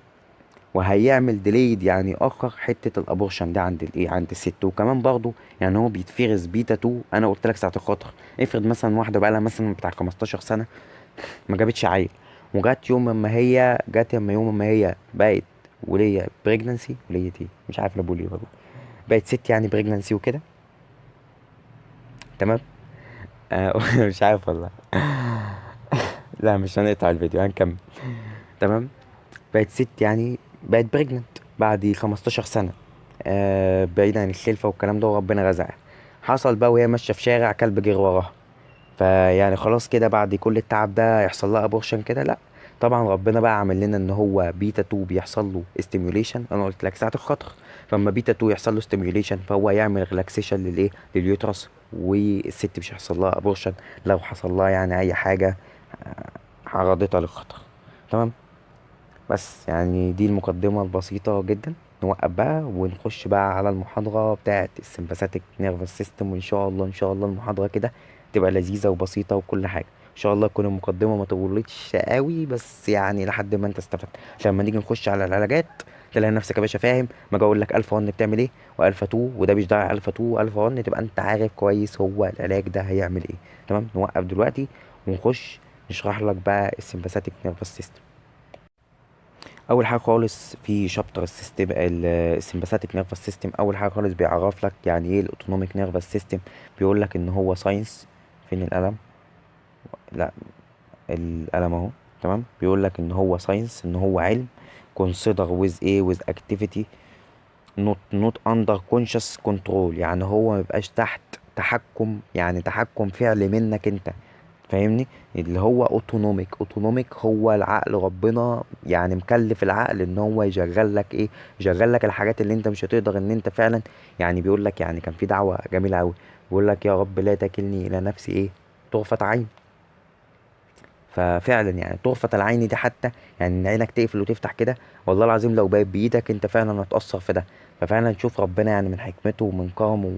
وهيعمل ديليد، يعني يأخر حتة الابورشن ده عند الايه، عند الست. وكمان برضه يعني هو بيتفرز بيتا 2. انا قلت لك ساعة الخطر، افرض مثلا واحدة بقى لها مثلا بتاع 15 سنة ما جابتش عيل، وجات يوم ما هي بقت ولية بريجنانسي، ولية ايه مش عارف انا بقول ايه والله، بقت ست يعني بريجنانسي وكده. تمام. مش عارف والله. لا مش هنقطع الفيديو، هنكمل. تمام. بقت ست يعني، بقت بريجنانت بعد 15 سنة، بعيد عن الخلفة والكلام ده، وربنا رزقها. حصل بقى وهي ماشية في شارع كلب جه وراها، فيعني خلاص كده بعد كل التعب ده يحصل لها ابورشن كده؟ لا. طبعا ربنا بقى عامل لنا ان هو بيتا 2 بيحصل له ستيميوليشن، انا قلت لك ساعه الخطر. فاما بيتا 2 يحصل له ستيميوليشن، فهو يعمل ريلاكسيشن للايه، لليوترس، والست مش هيحصل لها ابورشن. لو حصل لها يعني اي حاجه عرضتها للخطر. تمام. بس يعني دي المقدمه البسيطه جدا. نوقف بقى ونخش بقى على المحاضره بتاعه السمباثيك نيرفس سيستم، وان شاء الله ان شاء الله المحاضره كده تبقى لذيذه وبسيطه وكل حاجه. ان شاء الله تكون المقدمه ما طولتش قوي، بس يعني لحد ما انت استفدت، عشان لما نيجي نخش على العلاجات تلاقي نفسك يا باشا فاهم. ما اقول لك الفا 1 بتعمل ايه، والفا 2 وده بيشتغل الفا 2 والفا 1، تبقى انت عارف كويس هو العلاج ده هيعمل ايه. تمام، نوقف دلوقتي ونخش نشرح لك بقى السمباثيك نيرفس سيستم. اول حاجه خالص في شابتر السيستم السمباثيك نيرفس سيستم، اول حاجه خالص بيعرف لك يعني ايه الاوتونوميك نيرفس سيستم. بيقول لك ان هو ساينس. فين القلم؟ لا، القلم اهو. تمام، بيقول لك ان هو ساينس، ان هو علم consider with ايه with activity not under conscious control، يعني هو ميبقاش تحت تحكم، يعني تحكم فعلي منك انت، فاهمني؟ اللي هو اوتونوميك. اوتونوميك هو العقل، ربنا يعني مكلف العقل ان هو يشغل لك ايه، يشغل لك الحاجات اللي انت مش هتقدر ان انت فعلا. يعني بيقول لك، يعني كان في دعوة جميلة قوي، بيقول لك يا رب لا تكلني الى نفسي ايه طرفة عين. ففعلا يعني طرفة العين دي حتى، يعني ان عينك تقفل وتفتح كده، والله العظيم لو بقت بايدك انت فعلا هتأثر في ده. ففعلا تشوف ربنا يعني من حكمته ومن كرمه،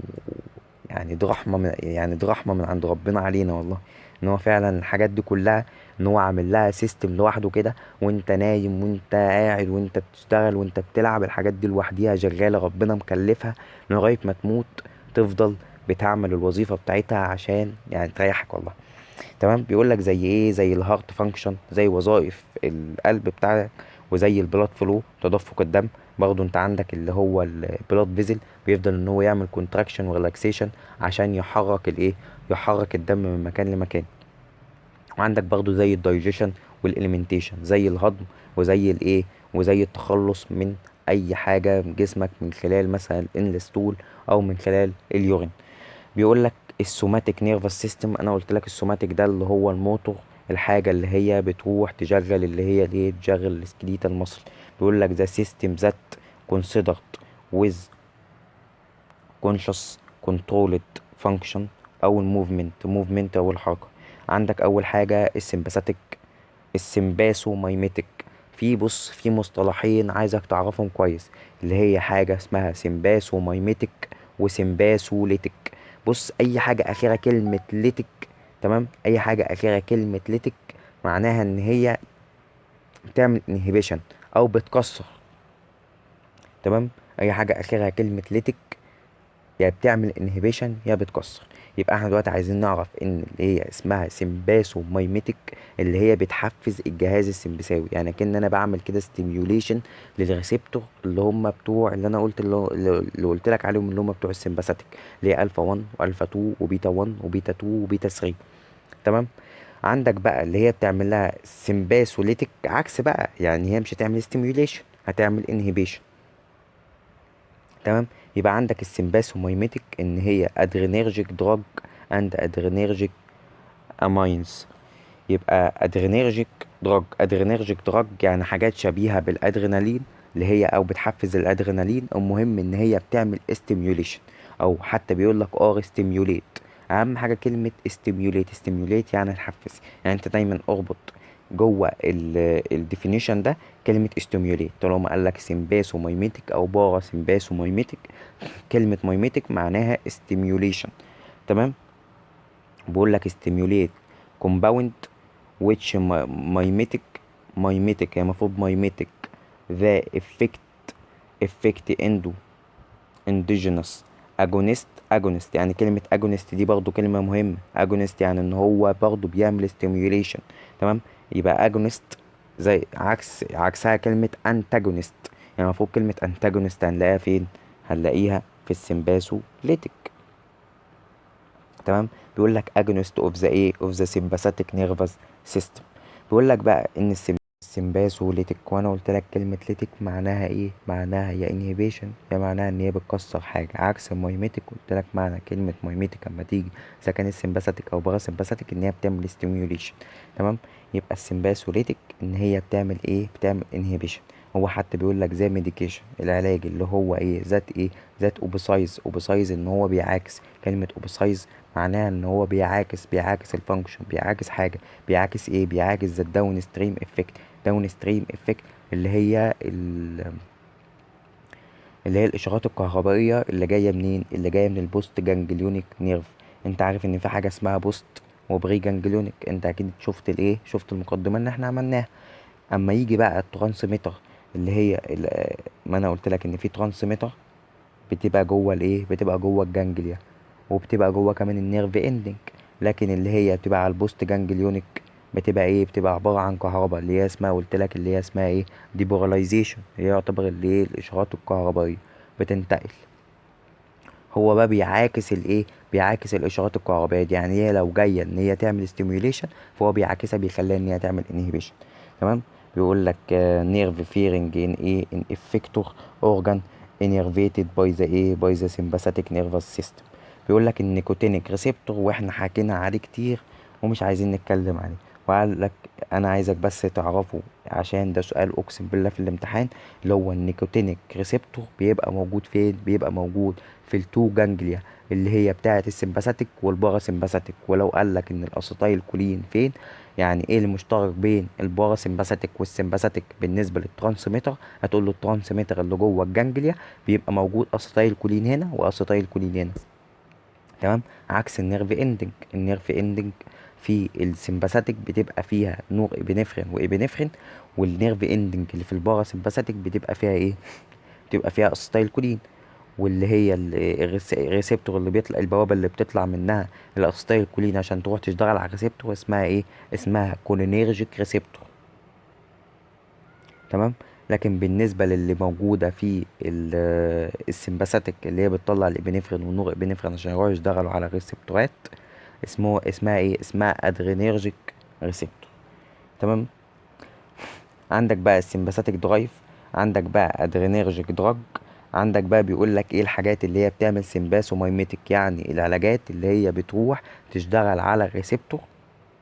يعني دي رحمة من، يعني دي رحمة من عند ربنا علينا والله، ان هو فعلا الحاجات دي كلها ان هو عامل لها سيستم لوحده كده، وانت نايم وانت قاعد وانت بتشتغل وانت بتلعب، الحاجات دي لوحديها شغالة، ربنا مكلفها لغاية ما تموت تفضل بتعمل الوظيفة بتاعتها عشان يعني تريحك والله. تمام، بيقول لك زي ايه، زي الهارت فانكشن، زي وظائف القلب بتاعك، وزي البلاد فلو تدفق الدم. برضه انت عندك اللي هو البلاد فيزل، بيفضل ان هو يعمل كونتراكشن وريلاكسيشن عشان يحرك الايه، يحرك الدم من مكان لمكان. وعندك برضه زي الدايجيشن والاليمنتيشن، زي الهضم وزي الايه، وزي التخلص من اي حاجه من جسمك من خلال مثلا الستول او من خلال اليورين. بيقول لك السوماتيك نيرفس سيستم، انا قلت لك السوماتيك ده اللي هو الموتور، الحاجه اللي هي بتروح تشغل اللي هي ايه، تشغل السكليتال ماسل. بيقول لك ذا سيستم ذات considered with conscious controlled function، او الموفمنت او الحركه. عندك اول حاجه السمباثيك، السمباسومايميتك. في بص في مصطلحين عايزك تعرفهم كويس، اللي هي حاجة اسمها سمباسومايميتك وسمباسوليتك. بص اي حاجة اخيرا كلمة ليتك، تمام، اي حاجة اخيرا كلمة ليتك معناها ان هي بتعمل انهبيشن او بتكسر. تمام، اي حاجة اخيرا كلمة ليتك يا بتعمل انهبيشن يا بتكسر. يبقى احنا دلوقتي عايزين نعرف ان اللي هي اسمها سمباسو مايميتك، اللي هي بتحفز الجهاز السمبثاوي، يعني كأن انا بعمل كده ستيميوليشن للريسبتور اللي هم بتوع اللي انا قلت اللي قلت لك عليهم، اللي هم بتوع السمباثيك، اللي هي الفا 1 والفا 2 وبيتا 1 وبيتا 2 وبيتا 3. تمام. عندك بقى اللي هي بتعمل لها سمباثوليتك عكس بقى، يعني هي مش هتعمل ستيميوليشن، هتعمل انهبيشن. تمام. يبقى عندك السمباثومايميتك ان هي ادرينيرجيك دراج اند ادرينيرجيك امينز. يبقى ادرينيرجيك دراج يعني حاجات شبيهة بالادرينالين، اللي هي او بتحفز الادرينالين. المهم ان هي بتعمل استيميوليشن، او حتى بيقول لك ار ستيميوليت. اهم حاجة كلمة استيميوليت، استيميوليت يعني تحفز، يعني انت دايما اربط جوه الديفينيشن ده كلمة استيميوليت. طالما قال لك سمباسومايميتك او بارا سمباسومايميتك، كلمة مايميتك معناها stimulation. تمام. بقول لك stimulate compound which mimetic، هي المفروض mimetic the effect endogenous agonist. يعني كلمة agonist دي برضو كلمة مهمة. agonist يعني ان هو برضو بيعمل stimulation. تمام. يبقى agonist زي عكسها كلمة antagonist. يعني المفروض كلمة antagonist هنلاقيها فين؟ هنلاقيها في السمباسوليتك. تمام. بيقول لك agonist of the ايه of the sympathetic nervous system. بيقول لك بقى ان السمباسوليتك، وانا قلت لك كلمة ليتك معناها ايه، معناها يا انهبيشن يا معناها ان هي بتكسر حاجة، عكس المايميتك قلت لك معنى كلمة مايميتك اما تيجي اذا كان السمباثيك او باراسمباثيك ان هي بتعمل ستيميوليشن. تمام. يبقى السمباسوليتك ان هي بتعمل ايه، بتعمل انهبيشن. هو حتى بيقول لك زي ميديكيشن، العلاج اللي هو ايه ذات ايه، ذات اوبسايز. اوبسايز ان هو بيعاكس، كلمة اوبسايز معناها ان هو بيعاكس الفانكشن، بيعاكس حاجة. بيعاكس ايه، بيعاكس ذا داون ستريم افكت. داون ستريم افكت اللي هي اللي هي الاشارات الكهربائيه اللي جايه منين، اللي جايه من البوست جانجليونيك نيرف. انت عارف ان في حاجه اسمها بوست وبري جانجليونيك. انت اكيد شفت الايه، شفت المقدمه اللي احنا عملناها. اما يجي بقى الترانسميتر اللي هي ما انا قلت لك ان في ترانسميتر بتبقى جوه الايه، بتبقى جوه الجانجليا، وبتبقى جوه كمان النيرف اندنج. لكن اللي هي بتبقى على البوست جانجليونيك بتبقى ايه، بتبقى عباره عن كهرباء، اللي هي اسمها قلت لك اللي هي اسمها ايه، ديبولاريزيشن، هي يعتبر اللي ايه الاشارات الكهربائيه بتنتقل. هو بقى بيعاكس الايه، بيعاكس الاشارات الكهربائيه دي. يعني هي لو جايه ان هي تعمل ستيميوليشن فهو بيعاكسها، بيخليها ان هي تعمل انهيبيشن. تمام. بيقول لك نيرف فيرنج ان ايه، ان افكتور اورجان انيرفيتد باي ذا ايه، باي ذا سمباثيك نيرفس سيستم. بيقول لك النيكوتينيك ريسبتور، واحنا حكينا عليه كتير ومش عايزين نتكلم عليه. وقال لك انا عايزك بس تعرفه عشان ده سؤال اقسم بالله في الامتحان، اللي هو النيكوتينيك ريسبتور بيبقى موجود فين، بيبقى موجود في التو جانجليا اللي هي بتاعه السمباثيك والباراسمباثيك. ولو قال لك ان الاسيتايل كولين فين، يعني ايه المشترك بين الباراسمباثيك والسمباثيك بالنسبه للترانسميتر، هتقول له الترانسميتر اللي جوه الجانجليا بيبقى موجود اسيتايل كولين هنا واسيتايل كولين هنا. تمام. عكس النيرف اندنج، النيرف اندنج في السمباثيك بتبقى فيها نور ابنفرين وابنفرين، والنيرف اندنج اللي في الباراسمباثيك بتبقى فيها ايه، بتبقى فيها اسيتايل كولين. واللي هي الريسبتور اللي بيطلع، البوابه اللي بتطلع منها الاسيتايل كولين عشان تروح تشتغل على الريسبتور اسمها ايه، اسمها كولينيرجيك ريسبتور. تمام. لكن بالنسبه للي موجوده في السمباثيك اللي هي بتطلع الابنفرين والنور ابنفرين عشان يروحوا يشتغلوا على الريسبتورات، اسمها ايه، اسمها ادرينيرجيك ريسبتور. تمام. عندك بقى السمباثيك درايف، عندك بقى ادرينيرجيك دراج، عندك بقى بيقول لك ايه الحاجات اللي هي بتعمل سمباثومايميتك، يعني العلاجات اللي هي بتروح تشتغل على الريسبتور.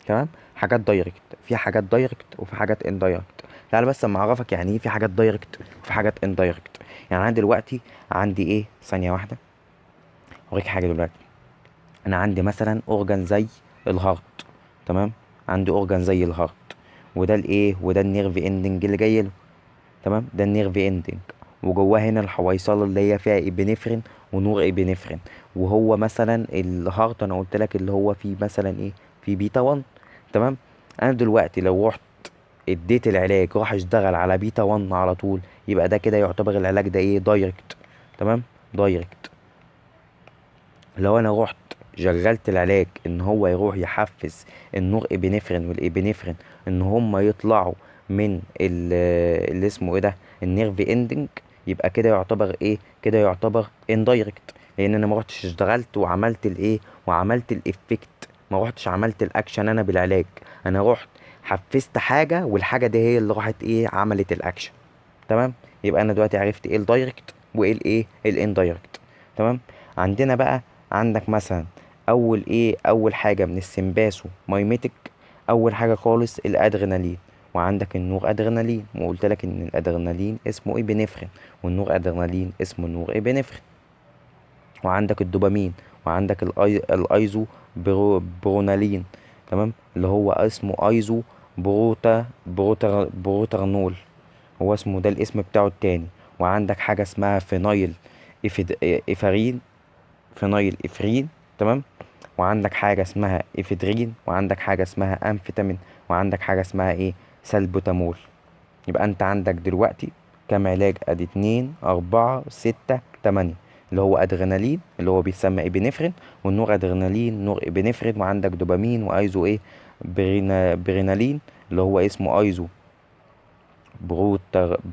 تمام. حاجات دايركت، في حاجات دايركت وفي حاجات اندايركت. تعال بس اما اعرفك يعني ايه في حاجات دايركت وفي حاجات اندايركت. يعني انا دلوقتي عندي ايه، ثانيه واحده اوريك حاجه دلوقتي. انا عندي مثلا اورجان زي الهارت. تمام. عندي اورجان زي الهارت، وده الايه، وده النيرف اندنج اللي جاي له. تمام. ده النيرف اندنج، وجواه هنا الحويصله اللي هي فيها ابنفرين ونور ابنفرين. وهو مثلا الهارت انا قلت لك اللي هو فيه مثلا ايه، في بيتا 1. تمام. انا دلوقتي لو رحت اديت العلاج راح اشتغل على بيتا 1 على طول، يبقى ده كده يعتبر العلاج ده ايه، دايركت. تمام. دايركت. لو انا رحت شغلت العلاج ان هو يروح يحفز النور ابنفرين والابنفرين ان هم يطلعوا من اللي اسمه ايه ده، النيرف اندنج، يبقى كده يعتبر ايه، كده يعتبر اندايركت. لان انا ما رحتش اشتغلت وعملت الايه، وعملت الافكت، ما رحتش عملت الاكشن انا بالعلاج، انا رحت حفزت حاجه والحاجه دي هي اللي راحت ايه، عملت الاكشن. تمام. يبقى انا دلوقتي عرفت ايه الدايركت وايه الايه الاندايركت. تمام. عندنا بقى، عندك مثلا اول ايه، اول حاجه من السمباسو مايميتك، اول حاجه خالص الادرينالين. وعندك النور ادرينالين، وقلت لك ان الادرينالين اسمه ابنفرين والنور ادرينالين اسمه نور ابنفرين. وعندك الدوبامين، وعندك الايزو برونالين. تمام. اللي هو اسمه ايزو بروترانول، هو اسمه ده الاسم بتاعه التاني. وعندك حاجة اسمها فينايل إفرين، فينايل إفرين. تمام. وعندك حاجة اسمها إفيدرين، وعندك حاجة اسمها أمفيتامين، وعندك حاجة اسمها إيه، سلبوتامول. يبقى أنت عندك دلوقتي كام علاج، أدي 2 4 6 8، اللي هو أدرينالين اللي هو بيتسمى إبنفرين، والنور أدرينالين نور إبنفرين، وعندك دوبامين وأيزو إيه، برينالين اللي هو اسمه أيزو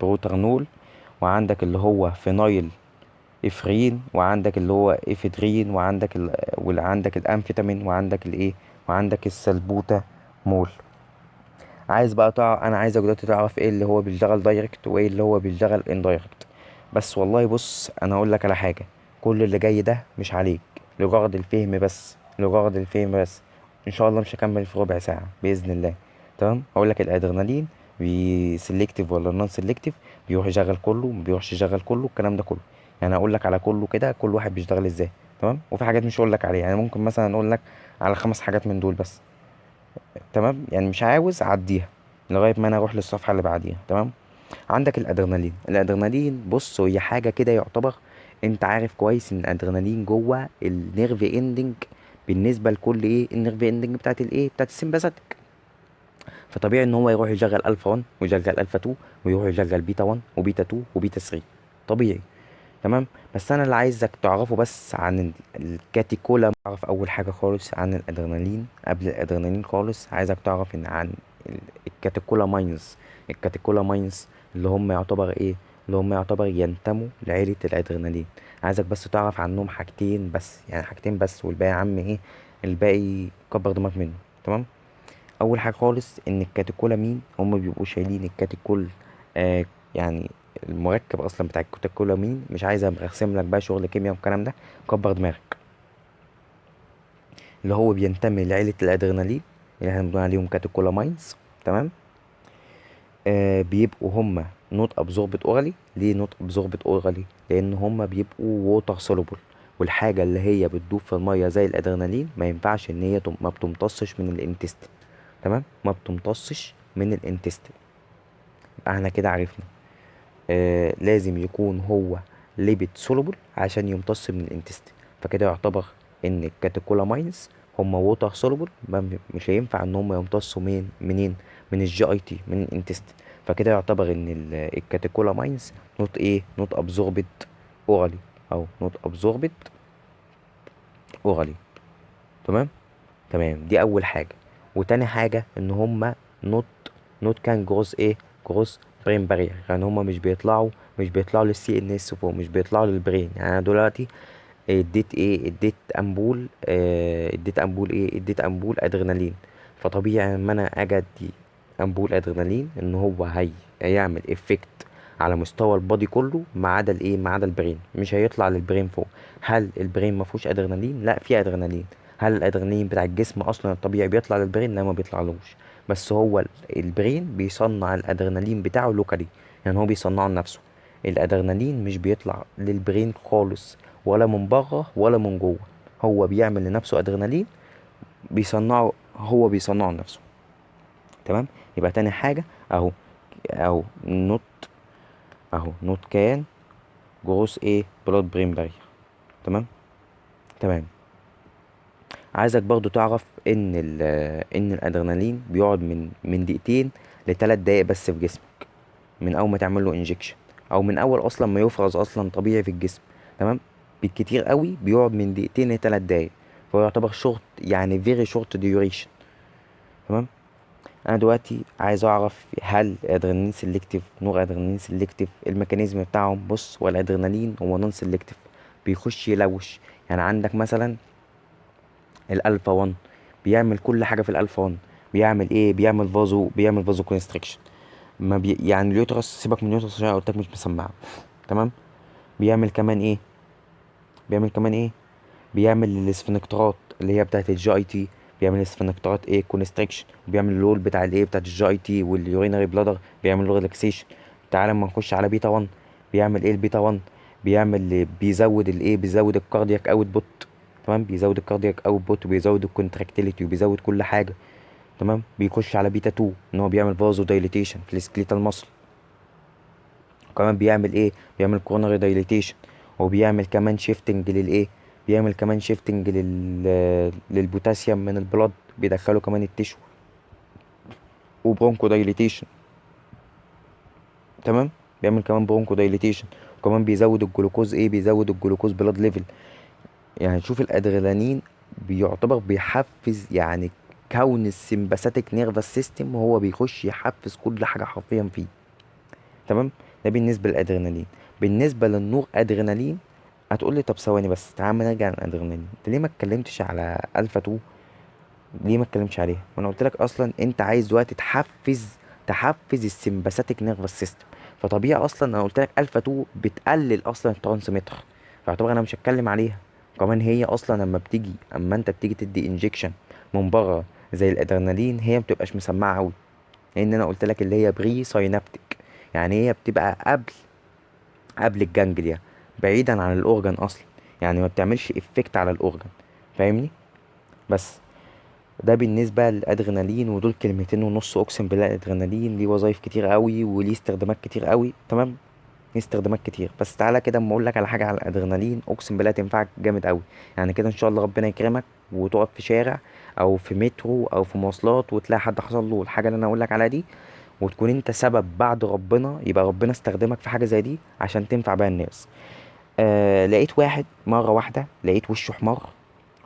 بروترنول. وعندك اللي هو فينايل افرين، وعندك اللي هو افيدرين، وعندك الامفيتامين، وعندك الايه، وعندك السلبوتا مول. عايز بقى تعرف، انا عايزك دلوقتي تعرف ايه اللي هو بيشتغل دايركت وايه اللي هو بيشتغل اندايركت. بس والله بص انا اقول لك على حاجه، كل اللي جاي ده مش عليك، لغرض الفهم بس، لغرض الفهم بس. ان شاء الله مش هكمل في ربع ساعه باذن الله. تمام. هقول لك الادرينالين سيلكتيف ولا نون سيلكتيف، بيروح يشغل كله ما بيروحش يشغل كله، الكلام ده كله. يعني هقول لك على كله كده، كل واحد بيشتغل ازاي. تمام. وفي حاجات مش هقول لك عليها، يعني ممكن مثلا اقول لك على 5 حاجات من دول بس. تمام. يعني مش عاوز اعديها لغايه ما انا اروح للصفحه اللي بعديها. تمام. عندك الادرينالين، الادرينالين بص هي حاجه كده يعتبر، انت عارف كويس ان الادرينالين جوه النيرف اندنج بالنسبه لكل ايه النيرف اندنج بتاعت الايه بتاعت السمباثيك. فطبيعي ان هو يروح يشغل الفا 1 ويشغل الفا 2 ويروح يشغل بيتا 1 وبيتا 2 وبيتا 3. طبيعي. تمام. بس انا اللي عايزك تعرفه بس عن الكاتيكولا. اعرف اول حاجه خالص عن الادرينالين. قبل الادرينالين خالص عايزك تعرف ان عن الكاتيكولا ماينز. الكاتيكولا ماينز اللي هم يعتبر ايه؟ اللي هم يعتبر ينتموا لعيله الادرينالين. عايزك بس تعرف عنهم حاجتين بس، يعني حاجتين بس، والباقي يا عم ايه؟ الباقي كبر دماغك منه. تمام. اول حاجه خالص ان الكاتيكولامين هم بيبقوا شايلين الكاتيكول. آه يعني المركب اصلا بتاع الكاتيكولامين، مش عايز ابقى ارسم لك بقى شغل كيمياء والكلام ده. كبر دماغك. اللي هو بينتمي لعيله الادرينالين اللي احنا بنقول عليهم كاتيكولامينز. تمام. بيبقوا هم نوت ابزوربت اورالي. ليه نوت ابزوربت اورالي؟ لان هم بيبقوا ووتر سولوبل، والحاجه اللي هي بتدوب في الميه زي الادرينالين ما ينفعش ان هي ما بتمتصش من الانتست. تمام. ما بتمتصش من الانتست. احنا كده عرفنا. لازم يكون هو ليبيد سولوبل عشان يمتص من الانتست. فكده يعتبر ان الكاتيكولامينز هم ووتر سولوبل، مش هينفع ان هم يمتصوا منين؟ من الجي اي تي، من الانتست. فكده يعتبر ان الكاتيكولامينز نوت ايه؟ نوت ابزوربد اورالي، او نوت ابزوربد اورالي. تمام. تمام. دي اول حاجه. وتاني حاجه ان هما نوت نوت كان جروس ايه؟ جروس برين بارير. يعني هما مش بيطلعوا للسي ان اس فوق، مش بيطلعوا للبرين. يعني انا دلوقتي اديت امبول ادرينالين. فطبيعي لما انا اجي ادي امبول ادرينالين ان هو هيعمل افكت على مستوى البادي كله، ما عدا ما عدا البرين. مش هيطلع للبرين فوق. هل البرين ما فيهوش ادرينالين؟ لا، فيه ادرينالين. هل الادرينالين بتاع الجسم اصلا الطبيعي بيطلع للبرين؟ لا، ما بيطلعلوش. بس هو البرين بيصنع الادرينالين بتاعه لوكالي. يعني هو بيصنعه لنفسه. الادرينالين مش بيطلع للبرين خالص، ولا من بره ولا من جوه. هو بيعمل لنفسه ادرينالين، هو بيصنعه لنفسه. تمام. يبقى تاني حاجه اهو، اهو نوت كان جروس ايه؟ بلاد برين بارير. تمام. تمام. عايزك برضو تعرف ان الادرينالين بيقعد من دقيقتين لثلاث دقايق بس في جسمك، من اول ما تعمل له انجكشن، او من اول اصلا ما يفرز اصلا طبيعي في الجسم. تمام. بالكتير قوي بيقعد من دقيقتين لثلاث دقايق. فهو يعتبر شورت، يعني فيري شورت ديوريشن. تمام. انا دلوقتي عايز اعرف هل الادرينالين سيلكتيف، نوع ادرينالين سيلكتيف، الميكانيزم بتاعهم. بص، والادرينالين هو نون سيلكتيف، بيخش يلوش. يعني عندك مثلا الالفا 1 بيعمل كل حاجه في الالفا 1. بيعمل ايه؟ بيعمل فازو كونستريكشن. ما يعني اليوترس، سيبك من اليوترس عشان أنا قلت لك مش مسمعه. تمام. بيعمل كمان ايه؟ بيعمل كمان ايه؟ بيعمل الاسفنكترات اللي هي بتاعت الجي اي تي. بيعمل اسفنكترات ايه؟ كونستريكشن. وبيعمل اللول بتاع الايه؟ بتاعت الجي اي تي واليورينري بلادر، بيعمل له ريلاكسيشن. تعالى اما نخش على بيتا 1. بيعمل ايه البيتا 1؟ بيزود الكاردياك اوت بوت. تمام. بيزود الكاردياك اوت بوت، وبيزود الكونتراكتيليتي، وبيزود كل حاجه. تمام. بيخش على بيتا 2 ان هو بيعمل فازو دايليتيشن في السكليتال ماسل. وكمان بيعمل ايه؟ بيعمل كوروناري دايليتيشن. وبيعمل كمان شيفتنج للايه؟ بيعمل كمان شيفتنج للبوتاسيوم من البلد، بيدخله كمان التشو. وبرونكو دايليتيشن. تمام. بيعمل كمان برونكو دايليتيشن. وكمان بيزود الجلوكوز ايه؟ بيزود الجلوكوز بلاد ليفل. يعني شوف الادرينالين بيعتبر بيحفز، يعني كون السمباثيك نيرفس سيستم هو بيخش يحفز كل حاجه حرفيا فيه. تمام. ده بالنسبه للادرينالين. بالنسبه للنور ادرينالين، هتقول لي طب ثواني بس، تعال ما نرجع للادرينالين. انت ليه ما اتكلمتش على الفا 2؟ ليه ما اتكلمتش عليها؟ ما انا قلت لك اصلا انت عايز دلوقتي تحفز السمباثيك نيرفس سيستم. فطبيعي اصلا انا قلت لك الفا 2 بتقلل اصلا الترانسميتر. فاعتبر انا مش هتكلم عليها. كمان هي اصلا اما انت بتيجي تدي انجكشن من بره زي الادرينالين، هي ما بتبقاش مسمعه قوي. لان انا قلت لك اللي هي بري ساينابتيك. يعني هي بتبقى قبل الجانجليا، بعيدا عن الاورجن اصلا. يعني ما بتعملش افكت على الاورجن. فاهمني؟ بس ده بالنسبه للادرينالين. ودول كلمتين ونص. اقسم بالله الادرينالين ليه وظايف كتير قوي وليه استخدامات كتير قوي. تمام. ليه استخدامات كتير. بس تعالى كده اما اقول لك على حاجه على الادرينالين، اقسم بالله تنفعك جامد قوي. يعني كده ان شاء الله ربنا يكرمك وتقف في شارع او في مترو او في مواصلات وتلاقي حد حصل له الحاجه اللي انا اقول لك عليها دي، وتكون انت سبب بعد ربنا، يبقى ربنا استخدمك في حاجه زي دي عشان تنفع بيها الناس. لقيت واحد مره واحده لقيت وشه احمر،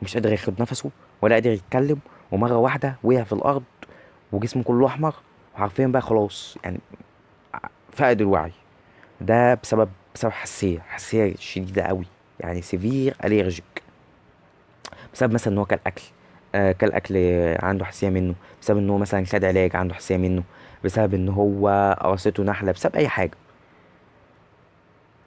مش قادر ياخد نفسه ولا قادر يتكلم، ومره واحده وقع في الارض وجسمه كله احمر، وحرفيا بقى خلاص يعني فقد الوعي. ده بسبب حساسيه شديده قوي، يعني سيفير اليرجيك، بسبب مثلا ان هو كل اكل، كل اكل عنده حساسيه منه، بسبب ان هو مثلا خد علاج عنده حساسيه منه، بسبب ان هو قرصته نحله، بسبب اي حاجه.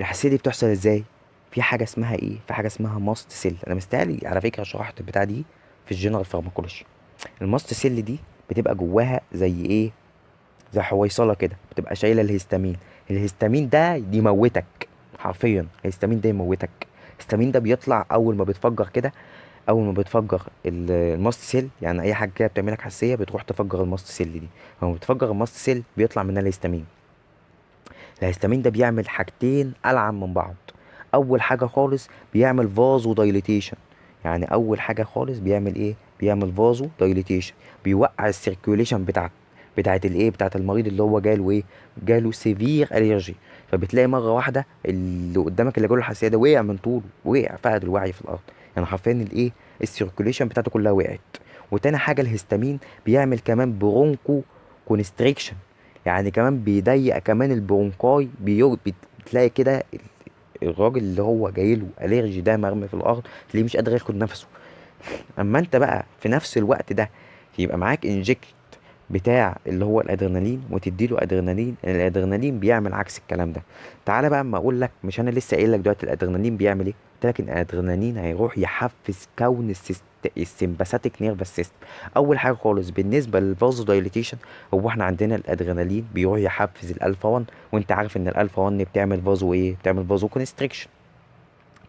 الحساسيه دي بتحصل ازاي؟ في حاجه اسمها ايه، في حاجه اسمها ماست سيل. انا مستاهل على فكره شرحت البتاع دي في الجنرال فارماكولوجي. الماست سيل دي بتبقى جواها زي ايه، زي حويصله كده، بتبقى شايله الهستامين. الهستامين ده يموتك، حرفيا الهستامين ده يموتك. الهستامين ده بيطلع اول ما بتفجر كده، اول ما بتفجر الماست سيل، يعني اي حاجه كده بتعملك حساسيه بتروح تفجر الماست سيل دي. لما بتفجر الماست سيل بيطلع منها الهستامين. الهستامين ده بيعمل حاجتين ألعن من بعض. أول حاجة خالص بيعمل فازو دايليتيشن. يعني أول حاجة خالص بيعمل إيه؟ بيعمل فازو دايليتيشن، بيوقع السيركيوليشن بتاعت الإيه، بتاعت المريض اللي هو جاله إيه؟ جاله سيفير أليرجي. فبتلاقي مرة واحدة اللي قدامك اللي جاله الحساسية ده وقع من طوله، وقع فقد الوعي في الأرض. يعني حرفيا الإيه؟ السيركيوليشن بتاعته كلها وقعت. وتاني حاجة الهستامين بيعمل كمان برونكو كونستريكشن، يعني كمان بيضيق كمان البرونكاي، بتلاقي كده الراجل اللي هو جايله اليرجي ده مرمي في الارض، تلاقيه مش قادر ياخد نفسه. اما انت بقى في نفس الوقت ده يبقى معاك انجكت بتاع اللي هو الادرينالين، وتديله ادرينالين، الادرينالين بيعمل عكس الكلام ده. تعالى بقى اما اقول لك، مش انا لسه قايل لك دلوقتي الادرينالين بيعمل ايه؟ قلت لك ان الادرينالين هيروح يحفز كون السمباثيك نيرفس سيستم. اول حاجه خالص بالنسبه للفازو دايليتيشن، هو احنا عندنا الادرينالين بيروح يحفز الالفا 1، وانت عارف ان الالفا 1 بتعمل فازو ايه، بتعمل فازو كونستريكشن.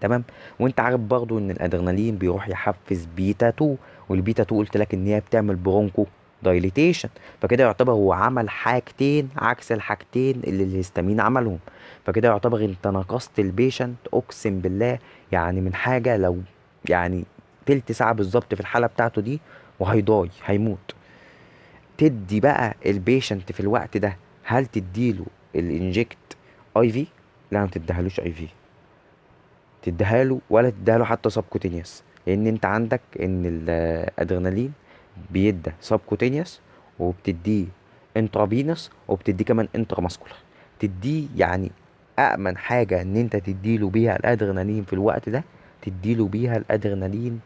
تمام. وانت عارف برضو ان الادرينالين بيروح يحفز بيتا 2، والبيتا 2 قلت لك ان هي بتعمل برونكو دايليتيشن. فكده يعتبر هو عمل حاجتين عكس الحاجتين اللي الهستامين عملهم. فكده يعتبر انت نقصت البيشنت اقسم بالله، يعني من حاجه لو يعني تلت ساعه بالظبط في الحاله بتاعته دي وهيضاي هيموت. تدي بقى البيشنت في الوقت ده، هل تديله الانجكت اي في؟ لا ما تديهالوش اي في، تديها له ولا تديها له حتى سبكوتينيوس، لان انت عندك ان الادرينالين بيدى سبكوتينيوس، وبتديه انترافينوس، وبتديه كمان انترا ماسكولار. تديه يعني أأمن حاجة إن أنت تديله بيها الأدرينالين في الوقت ده، تديله بيها الأدرينالين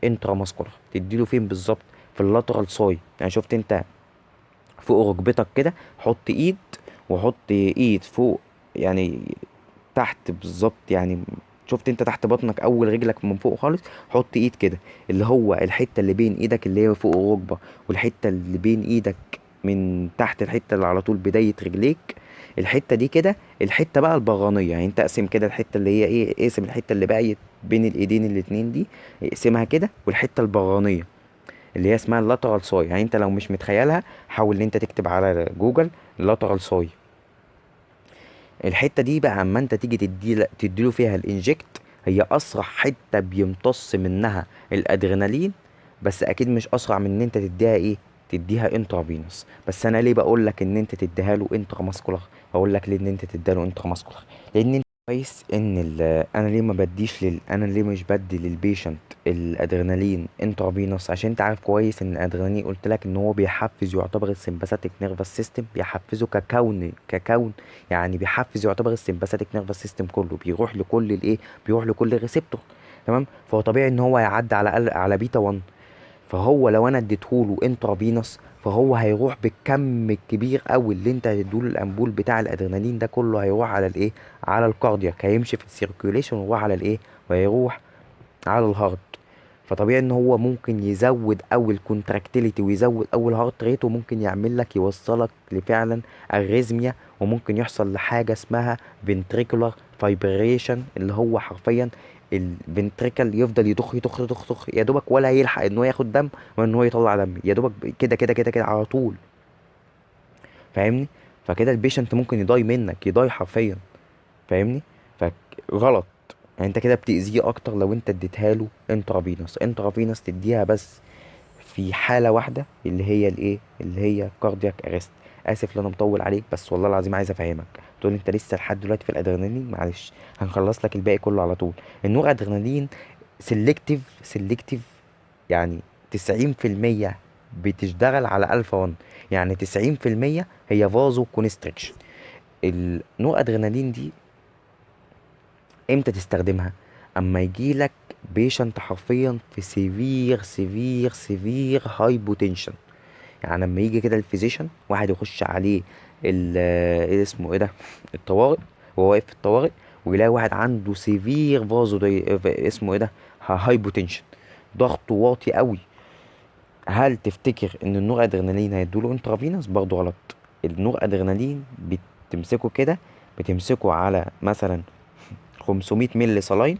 انترا ماسكولار. تديله فين بالظبط؟ في اللاترال ساي. يعني شفت أنت فوق ركبتك كده، حط إيد وحط إيد فوق، يعني تحت بالظبط، يعني شفت انت تحت بطنك اول رجلك من فوق خالص، حط ايد كده اللي هو الحته اللي بين ايدك اللي هي فوق الركبه، والحته اللي بين ايدك من تحت الحته اللي على طول بدايه رجليك، الحته دي كده الحته بقى البرانيه. يعني انت اقسم كده الحته اللي هي ايه، اقسم الحته اللي باقيه بين الايدين الاتنين دي، اقسمها كده، والحته البرانيه اللي هي اسمها اللاترال ساي. يعني انت لو مش متخيلها حاول ان انت تكتب على جوجل لاترال ساي. الحته دي بقى اما انت تيجي تديله فيها الانجكت، هي اسرع حته بيمتص منها الادرينالين، بس اكيد مش اسرع من ان انت تديها ايه، تديها انترافينوس. بس انا ليه بقول لك ان انت تديها له انترا ماسكولار؟ بقول لك ليه ان انت تديها له انترا ماسكولار، لان انت كويس ان انا ليه ما بديش انا ليه مش بدي للبيشنت الادرينالين انترافينوس؟ عشان انت عارف كويس ان الادرينالين قلت لك ان هو بيحفز، يعتبر السمباثيك نيرفس سيستم، بيحفزه ككون، يعني بيحفز يعتبر السمباثيك نيرفس سيستم كله، بيروح لكل الايه، بيروح لكل ريسبتور. تمام. فهو طبيعي ان هو يعدي على بيتا 1. فهو لو انا اديتهوله انترافينوس، فهو هيروح بالكم الكبير قوي اللي انت هتديله الامبول بتاع الادرينالين ده كله، هيروح على الايه، على الكاردياك، هيمشي في السيركيوليشن ويروح على الايه، ويروح على الهارت. فطبيعي ان هو ممكن يزود اول كونتراكتيليتي ويزود اول هارت ريت، وممكن يعمل لك يوصلك لفعلا اريزميا، وممكن يحصل لحاجه اسمها ventricular fibrillation، اللي هو حرفيا الفنتريكل يفضل يضخ يضخ يضخ يضخ يا دوبك، ولا يلحق ان هو ياخد دم ولا ان هو يطلع دم، يا دوبك كده كده كده كده على طول. فاهمني؟ فكده البيشنت ممكن يضاي منك، يضاي حرفيا. فاهمني؟ فغلط. يعني انت كده بتأذيه اكتر لو انت اديتها له انترافينوس. انترافينوس تديها بس في حالة واحدة، اللي هي الايه، اللي هي كاردياك اريست. اسف لو انا مطول عليك، بس والله العظيم عايز افهمك. تقول انت لسه لحد دلوقتي في الادرينالين، معلش هنخلص لك الباقي كله على طول. النور ادرينالين سيلكتيف يعني 90% بتشتغل على الفا 1، يعني 90% هي فازو كونستريكشن. النور ادرينالين دي امتى تستخدمها؟ اما يجيلك بيشنت حرفيا في سيفير هايبوتنشن. يعني لما يجي كده الفيزيشن واحد يخش عليه ايه اسمه ايه ده، الطوارئ، وهو واقف في الطوارئ، ويلاقي واحد عنده سيفير فازو اسمه ايه ده، هايبوتنشن، ضغطه واطي قوي. هل تفتكر ان النور ادرينالين هيدوله انترافينوس؟ برضه غلط. النور ادرينالين بتمسكه كده، بتمسكه على مثلا 500 مللي صلاين،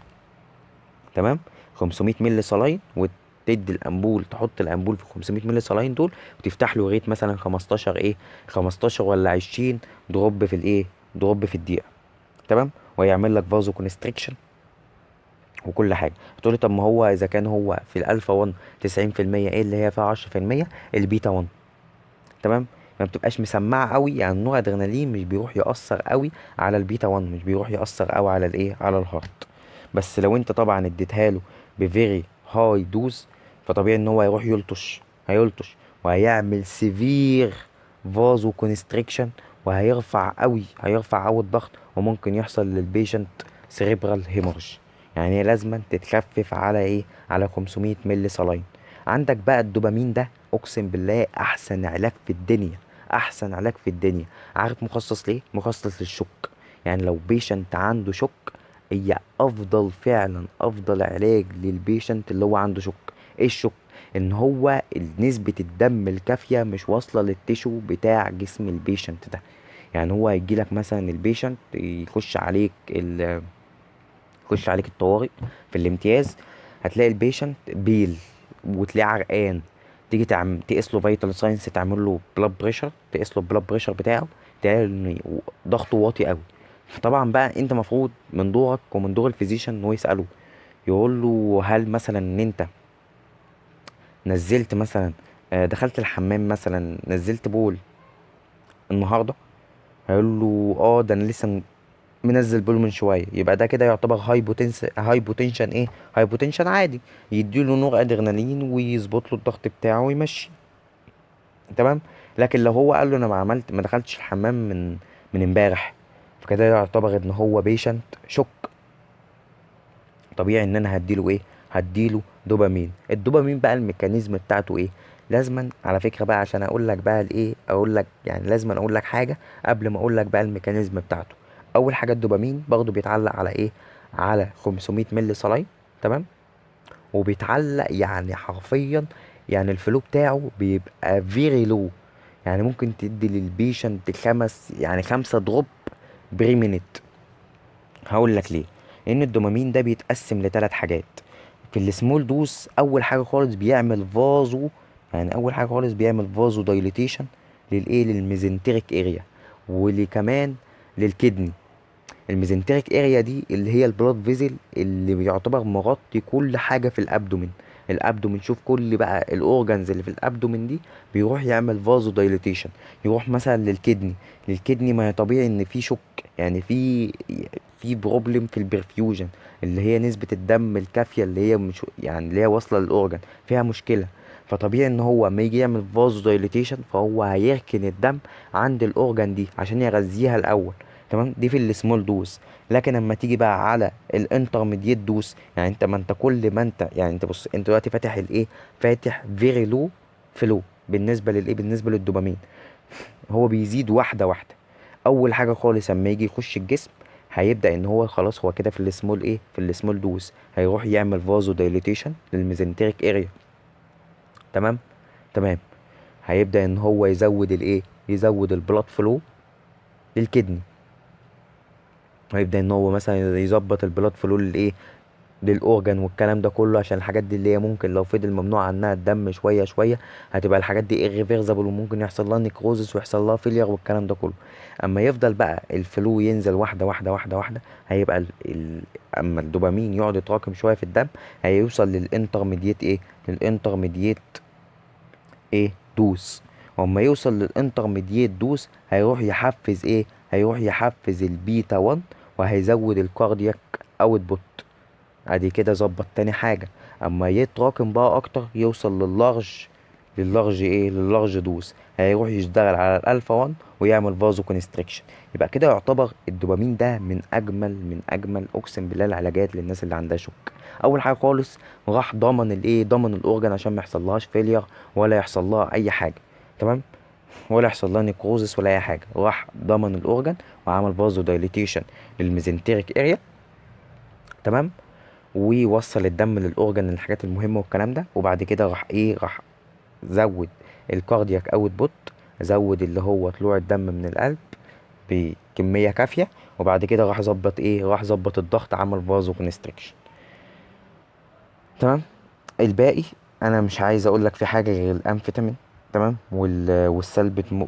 تمام، 500 مللي صلاين، وتدي الامبول، تحط الامبول في 500 مللي صلاين دول، وتفتح له ريت مثلا 15 ايه، 15 ولا 20 دروب في الايه، دروب في الدقيقه، تمام، ويعمل لك فازو كونستريكشن وكل حاجه. تقول لي طب ما هو اذا كان هو في الالفا 1 90%، ايه اللي هي فيها 10%؟ البيتا 1، تمام. ما بتبقاش مسمعه قوي، يعني النوع ادرينالين مش بيروح ياثر قوي على البيتا 1، مش بيروح ياثر قوي على الايه، على الهارت. بس لو انت طبعا اديتها له بفيري هاي دوز، فطبيعي ان هو هيروح هيلطش، وهيعمل سيفير فازو كونستريكشن، هيرفع قوي الضغط، وممكن يحصل للبيشنت سيريبرال هيمورج. يعني هي لازما تتخفف على ايه، على 500 مللي صلاين. عندك بقى الدوبامين ده، اقسم بالله احسن علاج في الدنيا، احسن علاج في الدنيا. عارف مخصص ليه؟ مخصص للشك. يعني لو بيشنت عنده شك، هي فعلا افضل علاج للبيشنت اللي هو عنده شك. ايه الشك؟ ان هو نسبة الدم الكافية مش واصلة للتشو بتاع جسم البيشنت ده. يعني هو هيجيلك مثلا البيشنت يخش عليك الطوارئ في الامتياز، هتلاقي البيشنت بيل، وتلاقيه عرقان. تيجي تقيس له فيتال ساينس، تعمل له بلاد بريشر، تقيس له البلاد بريشر بتاعه، تلاقي ان ضغطه واطي قوي. فطبعا بقى انت مفروض من دورك ومن دور الفيزيشن ان هو يساله، يقول له هل مثلا ان انت نزلت مثلا، دخلت الحمام مثلا، نزلت بول النهارده؟ هيقول له اه ده انا لسه منزل بول من شويه. يبقى ده كده يعتبر هايبوتنشن ايه، هايبوتنشن عادي. يديله نوع ادرينالين ويظبط له الضغط بتاعه ويمشي، تمام. لكن لو هو قال له انا ما دخلتش الحمام من امبارح، فكده يعتبر ان هو بيشنت شك. طبيعي ان انا هديله ايه، هديله دوبامين. الدوبامين بقى الميكانيزم بتاعته ايه؟ لازما على فكره بقى، عشان اقول لك بقى الايه، اقول لك يعني لازما اقول لك حاجه قبل ما اقول لك بقى الميكانيزم بتاعته. اول حاجه الدوبامين برضه بيتعلق على ايه، على 500 مللي صلاين، تمام. وبيتعلق يعني حرفيا، يعني الفلو بتاعه بيبقى فيري لو. يعني ممكن تدي للبيشنت يعني 5 دروب بري مينيت. هقول لك ليه. لان الدوبامين ده بيتقسم ل3 حاجات. في السمول دوز اول حاجه خالص بيعمل فازو، يعني اول حاجه خالص بيعمل فازو دايليتيشن للايه، للميزنتريك اريا، كمان للكدني. الميزنتريك اريا دي اللي هي البلاد فيزل اللي بيعتبر مغطي كل حاجه في الابدومين. شوف كل بقى الاورجنز اللي في الابدومين دي، بيروح يعمل فازو دايليتيشن. يروح مثلا للكدني ما هي طبيعي ان في شك، يعني في بروبلم في البرفيوجن، اللي هي نسبة الدم الكافية اللي هي مش يعني اللي هي واصلة للأورجن فيها مشكلة. فطبيعي ان هو اما يجي يعمل فازو دايليتيشن، فهو هيركن الدم عند الأورجن دي عشان يغذيها الأول، تمام. دي في السمول دوز. لكن اما تيجي بقى على الانترميديت دوز، يعني انت ما انت كل ما انت يعني انت بص، انت دلوقتي فاتح الايه، فاتح فيري لو فلو بالنسبة للايه، بالنسبة للدوبامين. هو بيزيد واحدة واحدة. اول حاجه خالص اما يجي يخش الجسم، هيبدا ان هو خلاص هو كده في السمول ايه، في السمول دوز، هيروح يعمل فازو دايليتيشن للميزنتريك اريا، تمام. تمام. هيبدا ان هو يزود الايه، يزود البلاد فلو للكدني. هيبدا ان هو مثلا يظبط البلاد فلو للايه، للاورجن والكلام ده كله، عشان الحاجات دي اللي هي ممكن لو فضل ممنوع عنها الدم شويه شويه هتبقى الحاجات دي irreversible، وممكن يحصل لها نيكروزس ويحصل لها فيلير والكلام ده كله. اما يفضل بقى الفلو ينزل واحده واحده واحده واحده، هيبقى اما الدوبامين يقعد يتراكم شويه في الدم، هيوصل للانترميديت ايه، للانترميديت ايه دوس. واما يوصل للانترميديت دوس هيروح يحفز ايه، هيروح يحفز البيتا 1، وهيزود الكاردياك اوتبوت. ادي كده ظبط تاني حاجة. اما يتراكم بقى اكتر يوصل لللارج ايه، لللارج دوز، هيروح يشتغل على الالفا 1 ويعمل فازو كونستريكشن. يبقى كده يعتبر الدوبامين ده من اجمل اقسم بالله العلاجات للناس اللي عندها شك. اول حاجه خالص راح ضمن الايه، ضمن الاورجن عشان ما يحصلهاش فيلير ولا يحصل لها اي حاجه. تمام، ولا يحصل لها نيكروزس ولا اي حاجه. راح ضمن الاورجن وعمل فازو دايليتيشن للميزنتريك اريا. تمام، ويوصل الدم للاورجن الحاجات المهمه والكلام ده. وبعد كده راح ايه، راح زود الكاردياك اوت بوت، زود اللي هو طلوع الدم من القلب بكميه كافيه. وبعد كده راح ظبط ايه، راح ظبط الضغط، عمل فازو كونستريكشن. تمام. الباقي انا مش عايز اقول لك في حاجه غير الامفيتامين. تمام،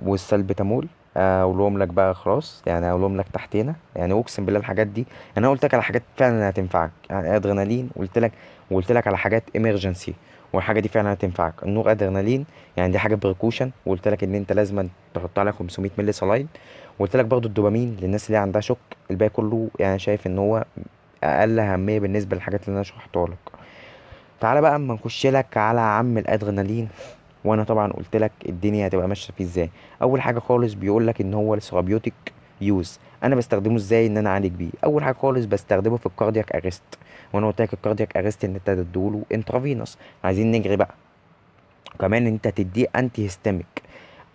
والسلبتامول. اقولهم لك بقى خلاص، يعني اقولهم لك تحتينا، يعني اقسم بالله الحاجات دي انا قلت لك على حاجات فعلا هتنفعك. يعني ادرينالين قلت لك، وقلت لك على حاجات امرجنسي، والحاجه دي فعلا هتنفعك. النور ادرينالين يعني دي حاجه بريكوشن، وقلت لك ان انت لازم تحط عليها 500 مللي صلاين. وقلت لك برضو الدوبامين للناس اللي عندها شك. الباقي كله يعني شايف ان هو اقل اهميه بالنسبه للحاجات اللي انا شرحتها لك. تعالى بقى اما نخش لك على عم الادرينالين. وانا طبعا قلت لك الدنيا هتبقى ماشيه فيه ازاي. اول حاجه خالص بيقول لك ان هو الثيرابيوتيك يوز. انا بستخدمه ازاي ان انا اعالج بيه؟ اول حاجه خالص بستخدمه في الكاردياك اريست. وانا قلت لك الكاردياك اريست ان انت تديله انترافينوس. عايزين نجري بقى. كمان انت تديه انتي هيستاميك،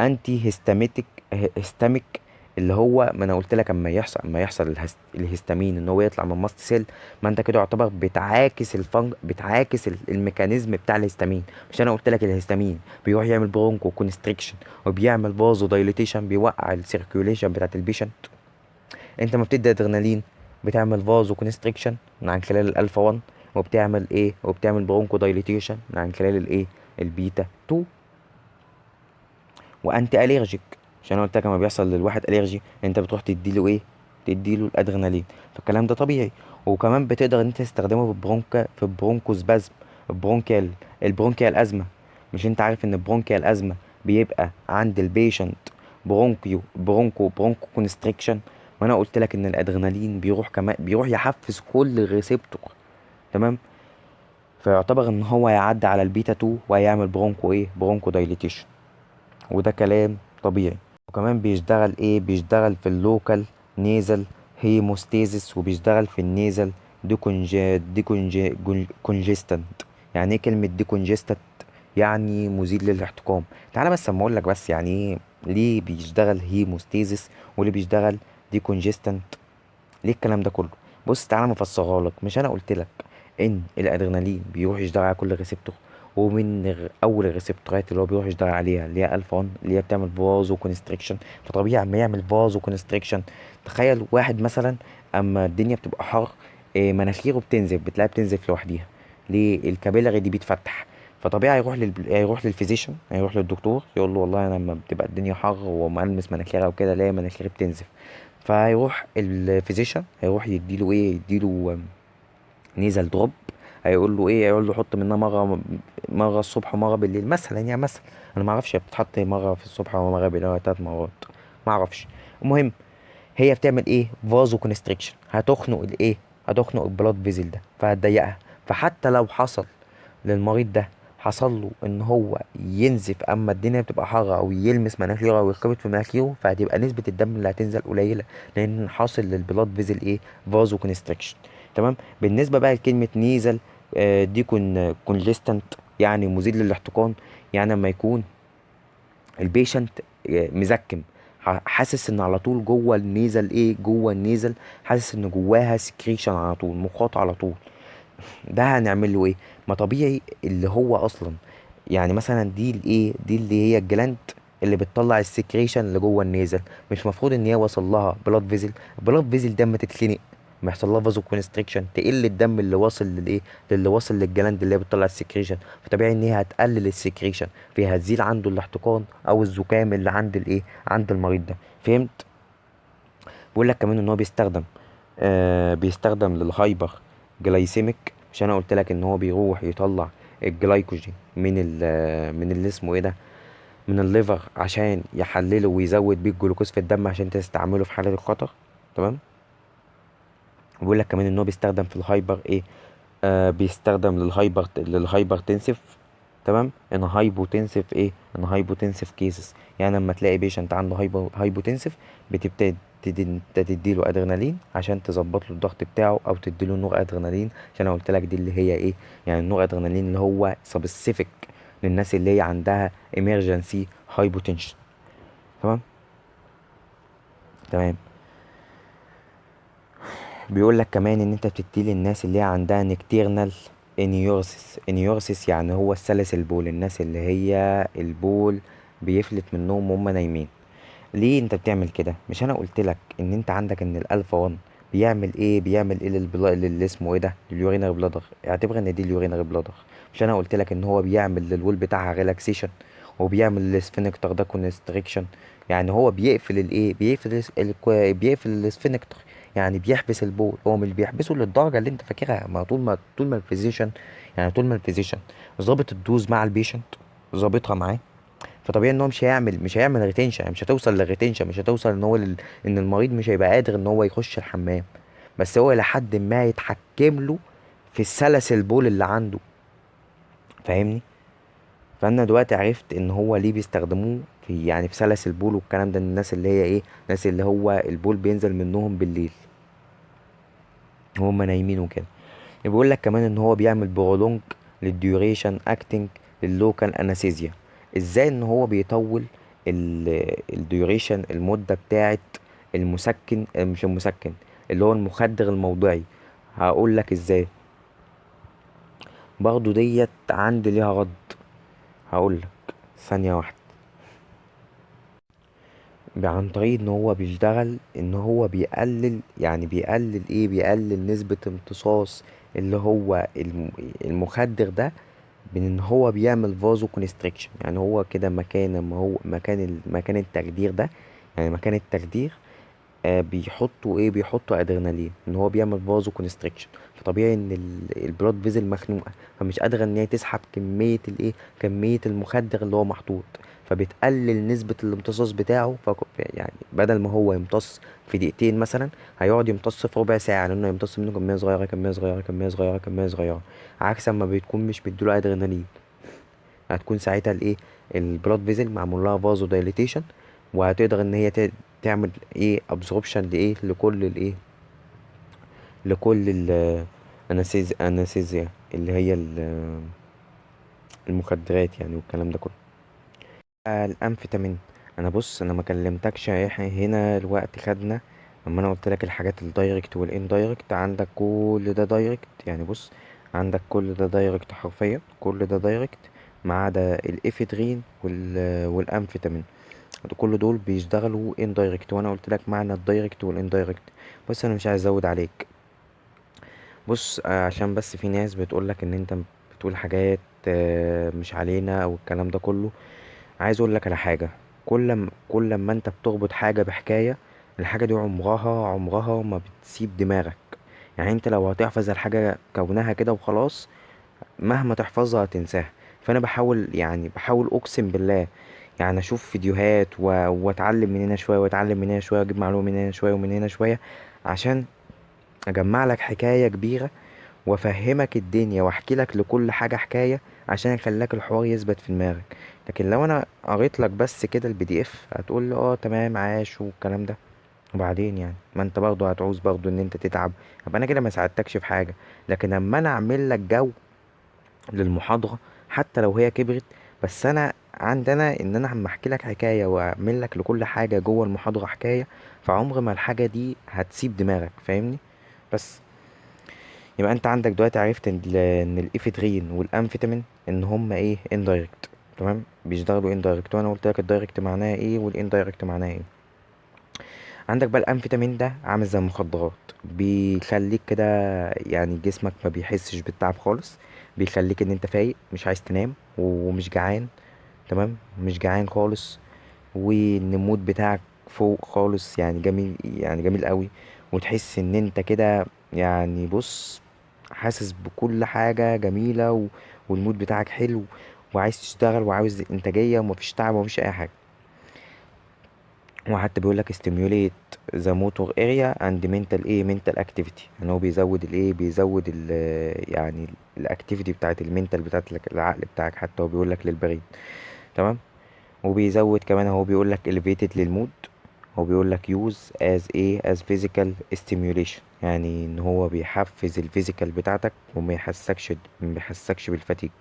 انتي هيستاميتك، هيستاميك. اللي هو ما انا قلت لك اما يحصل الهستامين ان هو يطلع من ماست سيل. ما انت كده يعتبر بتعاكس الميكانيزم بتاع الهستامين. مش انا قلت لك الهستامين بيروح يعمل برونكو كونستريكشن وبيعمل فازو دايليتيشن، بيوقع السيركيوليشن بتاعت البيشنت. انت ما بتدي ادرينالين بتعمل فازو كونستريكشن من عن خلال الالفا 1، وبتعمل ايه، وبتعمل برونكو دايليتيشن من عن خلال الايه، البيتا 2. وانتي اليرجيك، عشان انا قلت لك لما بيحصل للواحد اليرجي انت بتروح تديله ايه، تديله الادرينالين. فالكلام ده طبيعي. وكمان بتقدر انت تستخدمه في البرونكوسبازم، البرونكيال، البرونكيال ازمه. مش انت عارف ان البرونكيال ازمه بيبقى عند البيشنت برونكو كونستريكشن؟ وانا قلت لك ان الادرينالين بيروح كمان بيروح يحفز كل ريسبتور. تمام، فيعتبر ان هو يعدي على البيتا 2 وهيعمل برونكو ايه، برونكو دايليتيشن. وده كلام طبيعي. وكمان بيشتغل ايه، بيشتغل في اللوكال نيزل هيموستيزس، وبيشتغل في النيزل كونجستنت. يعني ايه كلمة كونجستنت؟ يعني مزيل للاحتقان. تعالى بس اما اقول لك بس يعني ايه، ليه بيشتغل هيموستيزس وليه بيشتغل كونجستنت، ليه الكلام ده كله. بص تعالى مفسرها لك. مش انا قلت لك ان الادرينالين بيروح يشتغل على كل ريسبتور، ومن اول الريسبتورات اللي هو بيروح يشتغل عليها اللي هي الفا 1 اللي هي بتعمل فازو كونستريكشن. فطبيعي اما يعمل فازو كونستريكشن، تخيل واحد مثلا اما الدنيا بتبقى حر، مناخيره بتنزف، بتلاقيها بتنزف لوحديها. ليه؟ الكابيلاري دي بيتفتح. فطبيعي هيروح للفيزيشن، هيروح للدكتور يقول له والله انا لما بتبقى الدنيا حر وملمس مناخيري وكده الاقي مناخيري بتنزف. فهيروح الفيزيشن هيروح يديله ايه، يديله نيزل دروب. هيقول له ايه، هيقول له حط منها مره الصبح ومره بالليل مثلا، يعني مثلا. انا ما اعرفش هي بتتحط مره في الصبح ومره بالليل ولا 3 مرات، ما اعرفش. المهم هي بتعمل ايه، فازو كونستريكشن. هتخنق الايه، هتخنق البلاد فيزل ده فهتضيقها. فحتى لو حصل للمريض ده، حصل له ان هو ينزف اما الدنيا بتبقى حاره، او يلمس مناخيره او يرتبط في مناخيره، فهتبقى نسبه الدم اللي هتنزل قليله، لان حاصل للبلاد فيزل ايه، فازو كونستريكشن. تمام. بالنسبه بقى لكلمه نيزل دي كونجستنت، يعني مزيد للاحتقان. يعني لما يكون البيشنت مزكم، حاسس ان على طول جوه النيزل ايه، جوه النيزل حاسس ان جواها سكريشن على طول، مخاط على طول. ده هنعمل له ايه؟ ما طبيعي اللي هو اصلا، يعني مثلا دي الايه، دي اللي هي الجلاند اللي بتطلع السكريشن اللي جوه النيزل. مش مفروض ان هي وصل لها بلاد فيزل؟ بلاد فيزل ده اما تتخنق لما يحصل لها فازو كونستريكشن تقل الدم اللي واصل للايه، للي واصل للجلاند اللي هي بتطلع السكريشن، فطبيعي ان هي هتقلل السكريشن، فهي هتزيد عنده الاحتقان او الزكام اللي عند الايه، عند المريض ده. فهمت؟ بيقول لك كمان ان هو بيستخدم للهايبر جلايسيميك. مش انا قلت لك ان هو بيروح يطلع الجلايكوجين من اللي اسمه ايه ده، من الليفر، عشان يحلله ويزود بيه الجلوكوز في الدم عشان تستعمله في حالة الخطر. تمام. بيقول لك كمان ان هو بيستخدم في الهايبر ايه، بيستخدم للهايبر تنسف. تمام. ان هايبوتنسف ايه، ان هايبوتنسف كيسز، يعني لما تلاقي بيشنت عنده هايبوتنسف، بتبتدي انت تديله ادرينالين عشان تظبط له الضغط بتاعه، او تديله نور ادرينالين، عشان انا قلت لك دي اللي هي ايه، يعني النور ادرينالين اللي هو سبيسيفيك للناس اللي هي عندها emergency hypotension. تمام. تمام. بيقول لك كمان ان انت بتدي للناس اللي هي عندها نكتيرنال انيورسيس، يعني هو السلس البول، الناس اللي هي البول بيفلت منهم وهم نايمين. ليه انت بتعمل كده؟ مش انا قلت لك ان انت عندك ان الالفا 1 بيعمل ايه اللي اسمه ايه ده، اليورينري بلادر، اعتبر ان دي اليورينري بلادر. مش انا قلت لك ان هو بيعمل للول بتاعها ريلاكسيشن، وبيعمل للسفنكتر ده كونستريكشن، يعني هو بيقفل الايه، بيقفل السفنكتر، يعني بيحبس البول. هو مش بيحبسه للدرجه اللي انت فاكرها، ما طول ما الفيزيشن، يعني طول ما الفيزيشن ظابط الدوز مع البيشنت، ظابطها معاه، فطبيعي ان هو مش هيعمل ريتنشن، يعني مش هتوصل للريتنشن، مش هتوصل ان المريض مش هيبقى قادر ان هو يخش الحمام، بس هو لحد ما يتحكم له في السلس البول اللي عنده. فاهمني؟ فانا دلوقتي عرفت ان هو ليه بيستخدموه في، يعني في سلس البول والكلام ده، الناس اللي هي ايه، الناس اللي هو البول بينزل منهم بالليل وهم نايمين وكده. بيقول لك كمان ان هو بيعمل برولونج للديوريشن اكتنج لللوكال انستيزيا. ازاي ان هو بيطول الديوريشن، المده بتاعه المسكن، مش المسكن، اللي هو المخدر الموضعي. هقول لك ازاي، برضو ديت عندي ليها رد. هقول لك ثانيه واحده. عن طريق ان هو بيشتغل ان هو بيقلل، يعني بيقلل نسبة امتصاص اللي هو المخدر ده، من ان هو بيعمل فازو كونستريكشن. يعني هو كده مكان ما هو مكان التخدير ده، يعني مكان التخدير، بيحطوا ادرينالين، ان هو بيعمل فازو كونستريكشن. فطبيعي ان البلاد فيزل مخنوقه، فمش قادره ان هي تسحب كميه المخدر اللي هو محطوط، فبتقلل نسبه الامتصاص بتاعه. يعني بدل ما هو يمتص في دقيقتين مثلا، هيقعد يمتص في ربع ساعه، لانه يمتص منه كميه صغيره كميه صغيره كميه صغيره كميه صغيره، عكس ما بتكون مش مديله ادرينالين. هتكون ساعتها الايه، البلاد فيزل معمول لها فازو دايليتيشن، وهتقدر ان هي تعمل ايه، ابزوربشن لايه، لكل انستيزيا اللي هي المخدرات يعني، والكلام ده كله. الامفيتامين، انا ما كلمتكش احنا هنا الوقت خدنا، اما انا قلت لك الحاجات الدايركت والاندايركت، عندك كل ده دايركت، يعني بص، عندك كل ده دايركت، حرفيا كل ده دايركت، ما عدا الافيدرين والامفيتامين، كل دول بيشتغلوا اندايركت، وانا قلت لك معنى الدايركت والاندايركت. بس انا مش عايز ازود عليك. بص، عشان بس في ناس بتقولك ان انت بتقول حاجات مش علينا او الكلام ده كله. عايز اقول لك على حاجه، كل ما انت بتربط حاجه بحكايه، الحاجه دي عمرها ما بتسيب دماغك. يعني انت لو هتحفظ الحاجه كونها كده وخلاص، مهما تحفظها هتنساها. فانا بحاول اقسم بالله، يعني اشوف فيديوهات واتعلم من هنا شويه واتعلم من هنا شويه، واجيب معلومه من هنا شويه ومن هنا شويه، عشان اجمع لك حكايه كبيره، وافهمك الدنيا، واحكي لك لكل حاجه حكايه، عشان اخليك الحوار يثبت في دماغك. لكن لو انا قريت لك بس كده البي دي اف، هتقول لي اه تمام عاش والكلام ده، وبعدين يعني ما انت برضه هتعوز برضه ان انت تتعب، ابقى انا كده ما ساعدتكش في حاجه. لكن اما انا اعمل لك جو للمحاضره، حتى لو هي كبرت، بس انا عندنا ان انا عم احكي لك حكايه، واعمل لك لكل حاجه جوه المحاضره حكايه، فعمر ما الحاجه دي هتسيب دماغك. فاهمني؟ بس يبقى انت عندك دلوقتي عرفت ان الافيدرين والامفيتامين ان هما ايه، اندايركت. تمام، بيشتغلوا اندايركت، وانا قلت لك الدايركت معناها ايه والاندايركت معناها ايه. عندك بقى الامفيتامين ده عامل زي المخدرات، بيخليك كده يعني جسمك ما بيحسش بالتعب خالص، بيخليك ان انت فايق مش عايز تنام ومش جعان. تمام، مش جعان خالص، وان المود بتاعك فوق خالص، يعني جميل، يعني جميل قوي. وتحس ان انت كده يعني بص، حاسس بكل حاجة جميلة والمود بتاعك حلو، وعايز تشتغل وعاوز انتاجية ومفيش تعب ومفيش اي حاجة. وحتى بيقولك stimulate the motor area and mental mental activity، يعني هو بيزود بيزود يعني الاكتيفيتي بتاعت المنتال بتاعت العقل بتاعك، حتى هو بيقولك للبرين. تمام. وبيزود كمان، هو بيقول لك elevated للمود. هو بيقول لك use as physical stimulation، يعني ان هو بيحفز الفيزيكال بتاعتك وما يحسكش بالفتيج.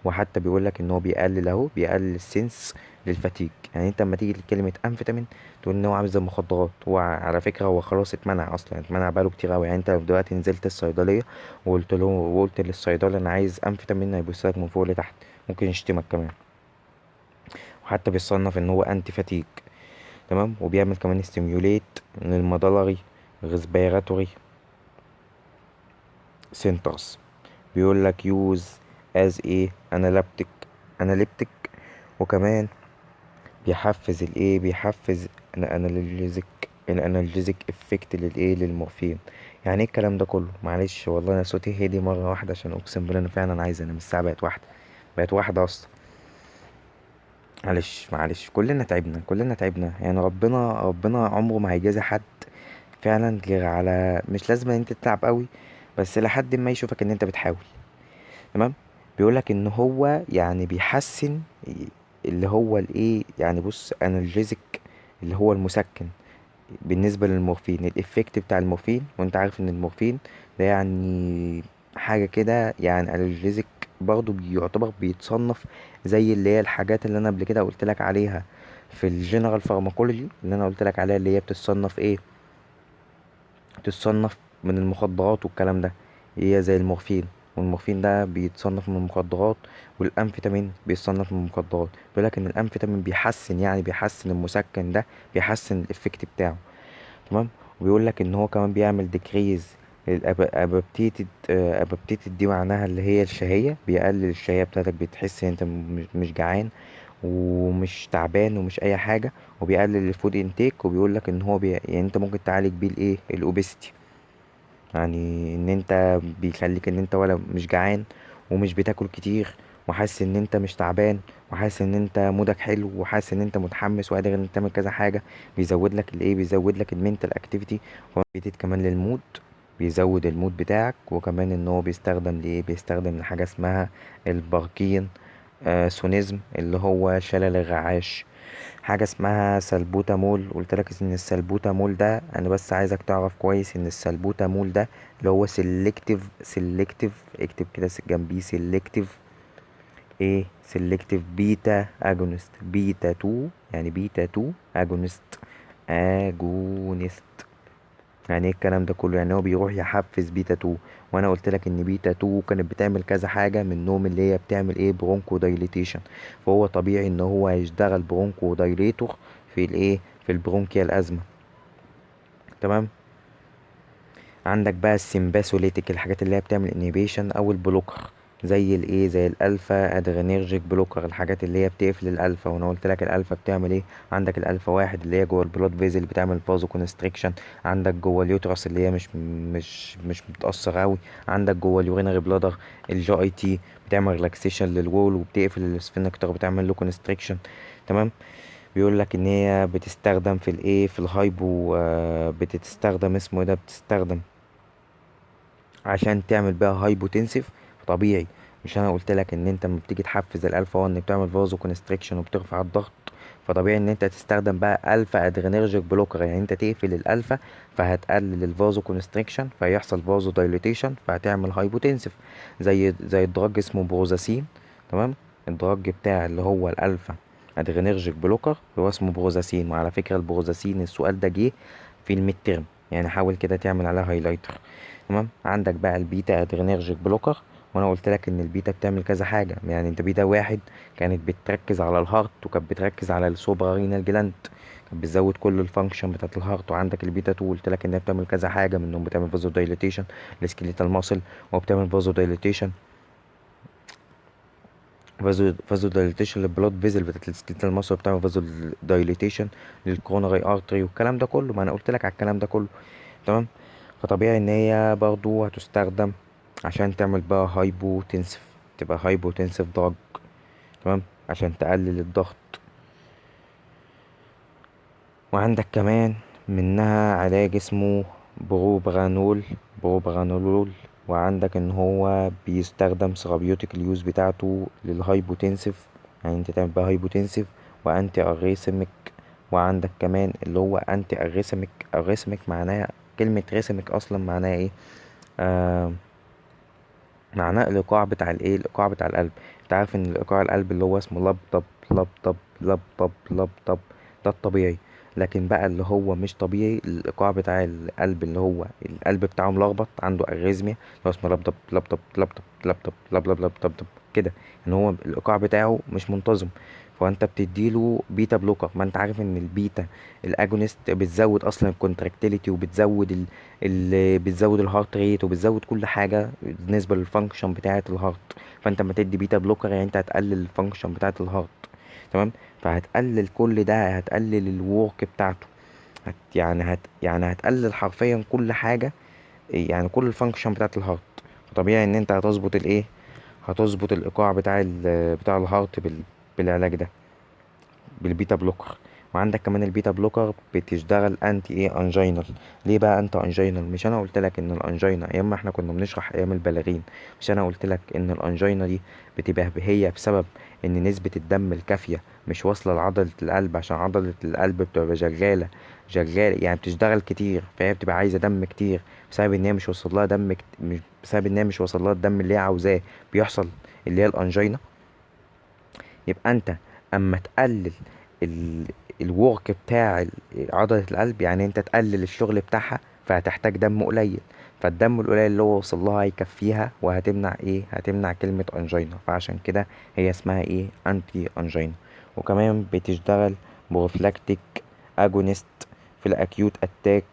وحتى بيقول لك ان هو بيقلل السنس للفتيج. يعني انت لما تيجي لكلمه امفيتامين تقول ان هو عامل زي المخدرات. هو على فكره هو خلاص اتمنع اصلا، اتمنع بقاله كتير قوي. يعني انت لو دلوقتي نزلت الصيدليه وقلت للصيدلي انا عايز امفيتامين، هيبص لك من فوق لتحت، ممكن يشتمك كمان. وحتى بيصنف ان هو انتي فاتيج. تمام. وبيعمل كمان ستيميوليت للمضلري ريسبيراتوري سنترز. بيقول لك يوز از اناليبتيك. وكمان بيحفز بيحفز الانالجيزك افكت للمورفين. يعني ايه الكلام ده كله؟ معلش والله انا صوتي هدي مره واحده، عشان اقسم بالله انا فعلا عايز انام. الساعه بقت واحده اصلا. معلش كلنا تعبنا يعني. ربنا عمره ما هيجازي حد فعلا غير على، مش لازم ان انت تتعب قوي، بس لحد ما يشوفك ان انت بتحاول. تمام. بيقولك ان هو يعني بيحسن اللي هو يعني بص انالجيزك، اللي هو المسكن بالنسبة للمورفين، الإفكت بتاع المورفين. وأنت عارف إن المورفين ده يعني حاجة كده، يعني أنالجيزك برضه بيعتبر بيتصنف زي اللي هي الحاجات اللي أنا قبل كده قلت لك عليها في الجنرال فارماكولوجي، اللي أنا قلت لك عليها اللي هي بتتصنف من المخدرات والكلام ده. هي زي المورفين، والمورفين ده بيتصنف من المخدرات، والأمفيتامين بيتصنف من المخدرات. بيقولك إن الأمفيتامين بيحسن المسكن ده، بيحسن الإفكت بتاعه. تمام. وبيقول لك ان هو كمان بيعمل ديكريز الابابتيتد دي معناها اللي هي الشهية، بيقلل الشهية بتاعتك، بتحس ان انت مش جعان ومش تعبان ومش اي حاجة. وبيقلل الفود انتيك. وبيقول لك ان هو يعني انت ممكن تعالج بيه الاوبستي، يعني ان انت بيخليك ان انت ولا مش جعان ومش بتاكل كتير، وحاسس ان انت مش تعبان، وحاسس ان انت مودك حلو، وحاسس ان انت متحمس وقادر ان انت تعمل كذا حاجه. بيزود لك المينتال اكتيفيتي. هو بيديت كمان للمود، بيزود المود بتاعك. وكمان ان هو بيستخدم لحاجه اسمها الباركين سونيزم، اللي هو شلل الرعاش. حاجة اسمها سلبوتامول. قلت لك ان السلبوتامول ده، انا بس عايزك تعرف كويس ان السلبوتامول ده اللي هو سيلكتيف اكتب كده جنبيه سيلكتيف بيتا اجونست، بيتا 2، يعني بيتا 2 اجونست. يعني ايه الكلام ده كله؟ يعني هو بيروح يحفز بيتا 2. وانا قلت لك ان بيتا 2 كانت بتعمل كذا حاجه منهم، اللي هي بتعمل برونكو دايليتيشن. فهو طبيعي ان هو هيشتغل برونكو دايليتور في البرونكيال ازمه. تمام. عندك بقى السيمباثوليتيك، الحاجات اللي هي بتعمل انيبيشن او البلوكر، زي الالفا ادرينيرجيك بلوكر، الحاجات اللي هي بتقفل الالفا. وانا قلت لك الالفا بتعمل ايه. عندك الالفا واحد اللي هي جوه البلود فيزل بتعمل فازو كونستريكشن. عندك جوه اليوترس اللي هي مش بتأثر قوي. عندك جوه اليورينري بلادر الجي اي تي بتعمل ريلاكسيشن للوول وبتقفل السفنكتر، بتعمل له كونستريكشن. تمام. بيقول لك ان هي بتستخدم في الهايبو بتستخدم اسمه ايه ده بتستخدم عشان تعمل بيها هايبوتنسيف. طبيعي. مش انا قلت لك ان انت لما بتيجي تحفز الالفا 1 بتعمل فازو كونستريكشن وبترفع الضغط؟ فطبيعي ان انت تستخدم بقى الفا ادرينرجيك بلوكر، يعني انت تقفل الالفا فهتقلل الفازو كونستريكشن، فيحصل فازو دايليتيشن، فهتعمل هايبوتنسيف. زي الدراج اسمه بروزاسين. تمام. الدراج بتاع اللي هو الالفا ادرينرجيك بلوكر هو اسمه بروزاسين. وعلى فكرة البروزاسين السؤال ده جه في الميد ترم، يعني حاول كده تعمل عليها هايلايتر. تمام. عندك بقى البيتا ادرينرجيك بلوكر. وانا قلت لك ان البيتا بتعمل كذا حاجه. يعني انت بيتا واحد كانت بتركز على الهارت، وكانت بتركز على السوبرا رينال جلاند، بتزود كل الفانكشن بتاعت الهارت. وعندك البيتا 2 قلت لك انها بتعمل كذا حاجه، منهم بتعمل فازو دايليتيشن للسكيليتال ماسل، وبتعمل فازو دايليتيشن للبلاد فيزل بتاعت السكيليتال ماسل، وبتعمل فازو دايليتيشن للكوروناري ارتري، والكلام ده كله. ما انا قلت لك على الكلام ده كله. تمام. فطبيعي ان هي برضو هتستخدم عشان تعمل بقى هايبوتنسف، تبقى هايبوتنسف دراج. تمام. عشان تقلل الضغط. وعندك كمان منها علاج اسمه بروبرانول بروبرانولول. وعندك ان هو بيستخدم ثيرابيوتيك اليوز بتاعته للهايبوتنسيف، يعني انت تعمل بقى هايبوتنسيف وانتي اريثميك. وعندك كمان اللي هو انتي اريثميك. اريثميك معناها كلمة ريثميك اصلا معناها ايه؟ آه معناه الايقاع بتاع الايه، الايقاع بتاع القلب. انت عارف ان الايقاع القلب اللي هو اسمه لبطب لبطب لبطب لبطب، ده الطبيعي. لكن بقى اللي هو مش طبيعي الايقاع بتاع القلب، اللي هو القلب بتاعه ملخبط، عنده اريزميا، اللي هو اسمه لبطب لبطب لبطب لبطب لبطب لبطب كده. ان هو الايقاع بتاعه مش منتظم. فانت بتديله بيتا بلوكر. ما انت عارف ان البيتا الاجونست بتزود اصلا الكونتراكتيليتي، وبتزود اللي بتزود الهارت ريت، وبتزود كل حاجه بالنسبه للفانكشن بتاعه الهارت. فانت لما تدي بيتا بلوكر يعني انت هتقلل الفانكشن بتاعه الهارت. تمام. فهتقلل كل ده، هتقلل الورك بتاعته. يعني هتقلل حرفيا كل حاجه، يعني كل الفانكشن بتاعه الهارت. طبيعي ان انت هتظبط الايه، هتظبط الايقاع بتاع الهارت بالعلاج ده، بالبيتا بلوكر. وعندك كمان البيتا بلوكر بتشتغل انتي ايه انجينال. ليه بقى انت انجينال؟ مش انا قلت لك ان الانجينا ايام ما احنا كنا بنشرح ايام البالغين، مش انا قلت لك ان الانجينا دي بتبقى هي بسبب ان نسبة الدم الكافية مش واصلة لعضلة القلب، عشان عضلة القلب بتبقى شغالة يعني بتشتغل كتير، فهي بتبقى عايزة دم كتير بسبب ان هي مش واصل لها مش بسبب ان هي مش واصل لها الدم اللي هي عاوزاه، بيحصل اللي هي الانجينا. يبقى انت اما تقلل ال... الورك بتاع عضلة القلب، يعني انت تقلل الشغل بتاعها، فهتحتاج دم قليل. فالدم القليل اللي هو وصل لها هيكفيها، وهتمنع ايه؟ هتمنع كلمة انجينا. فعشان كده هي اسمها ايه؟ انتي انجينا. وكمان بتشتغل بروفلاكتيك اجونست في الاكيوت اتاك.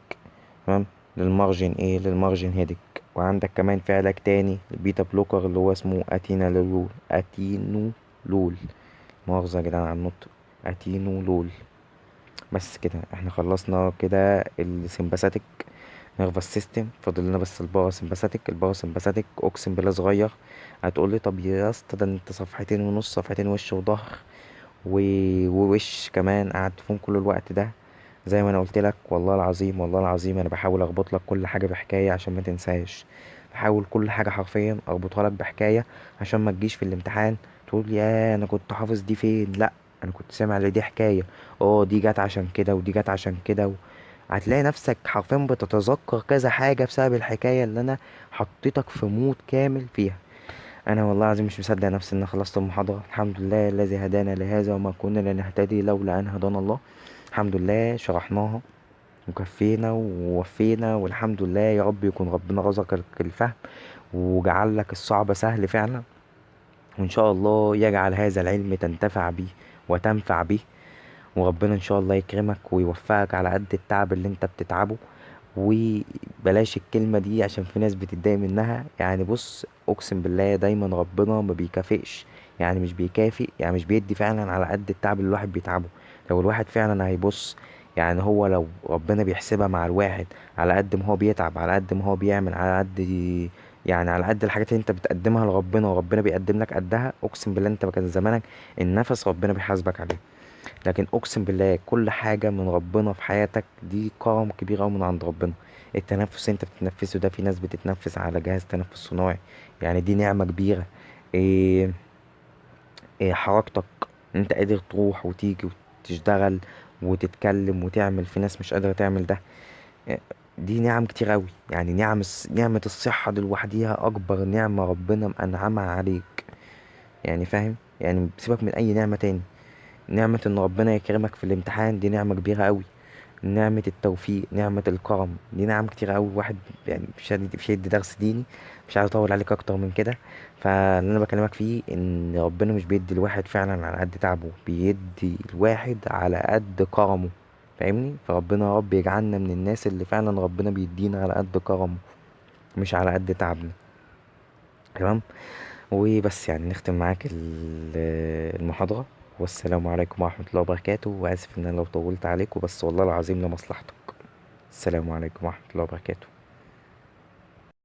تمام. للمارجن هيدك. وعندك كمان في علاج تاني البيتا بلوكر اللي هو اسمه اتينولول. مؤاخذة يا جدعان على النطق. اتينولول. بس كده احنا خلصنا كده السمباثيك نيرفس سيستم. فاضل لنا بس الباراسمباثيك. الباراسمباثيك اقسم بالله صغير. هتقولي طب يا اسطى ده انت صفحتين ونص، صفحتين وش وظهر و... ووش كمان قعدت فيهم كل الوقت ده؟ زي ما انا قلت لك، والله العظيم والله العظيم انا بحاول اربط لك كل حاجه بحكايه عشان ما تنساش. بحاول كل حاجه حرفيا اربطها لك بحكايه عشان ما تجيش في الامتحان تقول يا انا كنت حافظ دي فين. لا، انا كنت سامع ان دي حكايه، اه دي جت عشان كده ودي جت عشان كده هتلاقي نفسك حرفيا بتتذكر كذا حاجه بسبب الحكايه اللي انا حطيتك في مود كامل فيها. انا والله العظيم مش مصدق نفسي ان أنا خلصت المحاضره. الحمد لله الذي هدانا لهذا وما كنا لنهتدي لولا ان هدانا الله. الحمد لله شرحناها وكفينا ووفينا، والحمد لله. يا رب يكون ربنا رزقك الفهم وجعل لك الصعب سهل فعلا، وإن شاء الله يجعل هذا العلم تنتفع به وتنفع به. وربنا إن شاء الله يكرمك ويوفقك على قد التعب اللي انت بتتعبه. وبلاش الكلمة دي عشان في ناس بتتضايق منها. يعني بص اقسم بالله دايما ربنا ما بيكافئش، يعني مش بيكافئ، يعني مش بيدي فعلا على قد التعب اللي الواحد بيتعبه. لو الواحد فعلا هيبص، يعني هو لو ربنا بيحسبها مع الواحد على قد ما هو بيتعب، على قد ما هو بيعمل، على قد يعني على قد الحاجات اللي انت بتقدمها لربنا وربنا بيقدم لك قدها، اقسم بالله انت كان زمانك النفس ربنا بيحاسبك عليه. لكن اقسم بالله كل حاجه من ربنا في حياتك دي كرم كبير أوي من عند ربنا. التنفس انت بتتنفسه ده، في ناس بتتنفس على جهاز تنفس صناعي، يعني دي نعمه كبيره. إيه, إيه حركتك، انت قادر تروح وتيجي وتشتغل وتتكلم وتعمل، في ناس مش قادره تعمل ده. إيه، دي نعم كتير أوي. يعني نعمة الصحة دي لوحديها أكبر نعمة ربنا أنعمها عليك. يعني فاهم؟ يعني سيبك من أي نعمة تاني. نعمة ان ربنا يكرمك في الامتحان دي نعمة كبيرة قوي. نعمة التوفيق، نعمة الكرم، دي نعم كتير قوي. واحد يعني مش هيدي درس ديني، مش عايز اطول عليك اكتر من كده. فاللي انا بكلمك فيه ان ربنا مش بيدي الواحد فعلا على قد تعبه، بيدي الواحد على قد كرمه. فاهمني؟ فربنا يا رب يجعلنا من الناس اللي فعلا ربنا بيدينا على قد كرمه، مش على قد تعبنا. تمام. وبس يعني نختم معاك المحاضرة. والسلام عليكم ورحمة الله وبركاته، وآسف إن أنا لو طولت عليكم، بس والله العظيم لمصلحتك. السلام عليكم ورحمة الله وبركاته.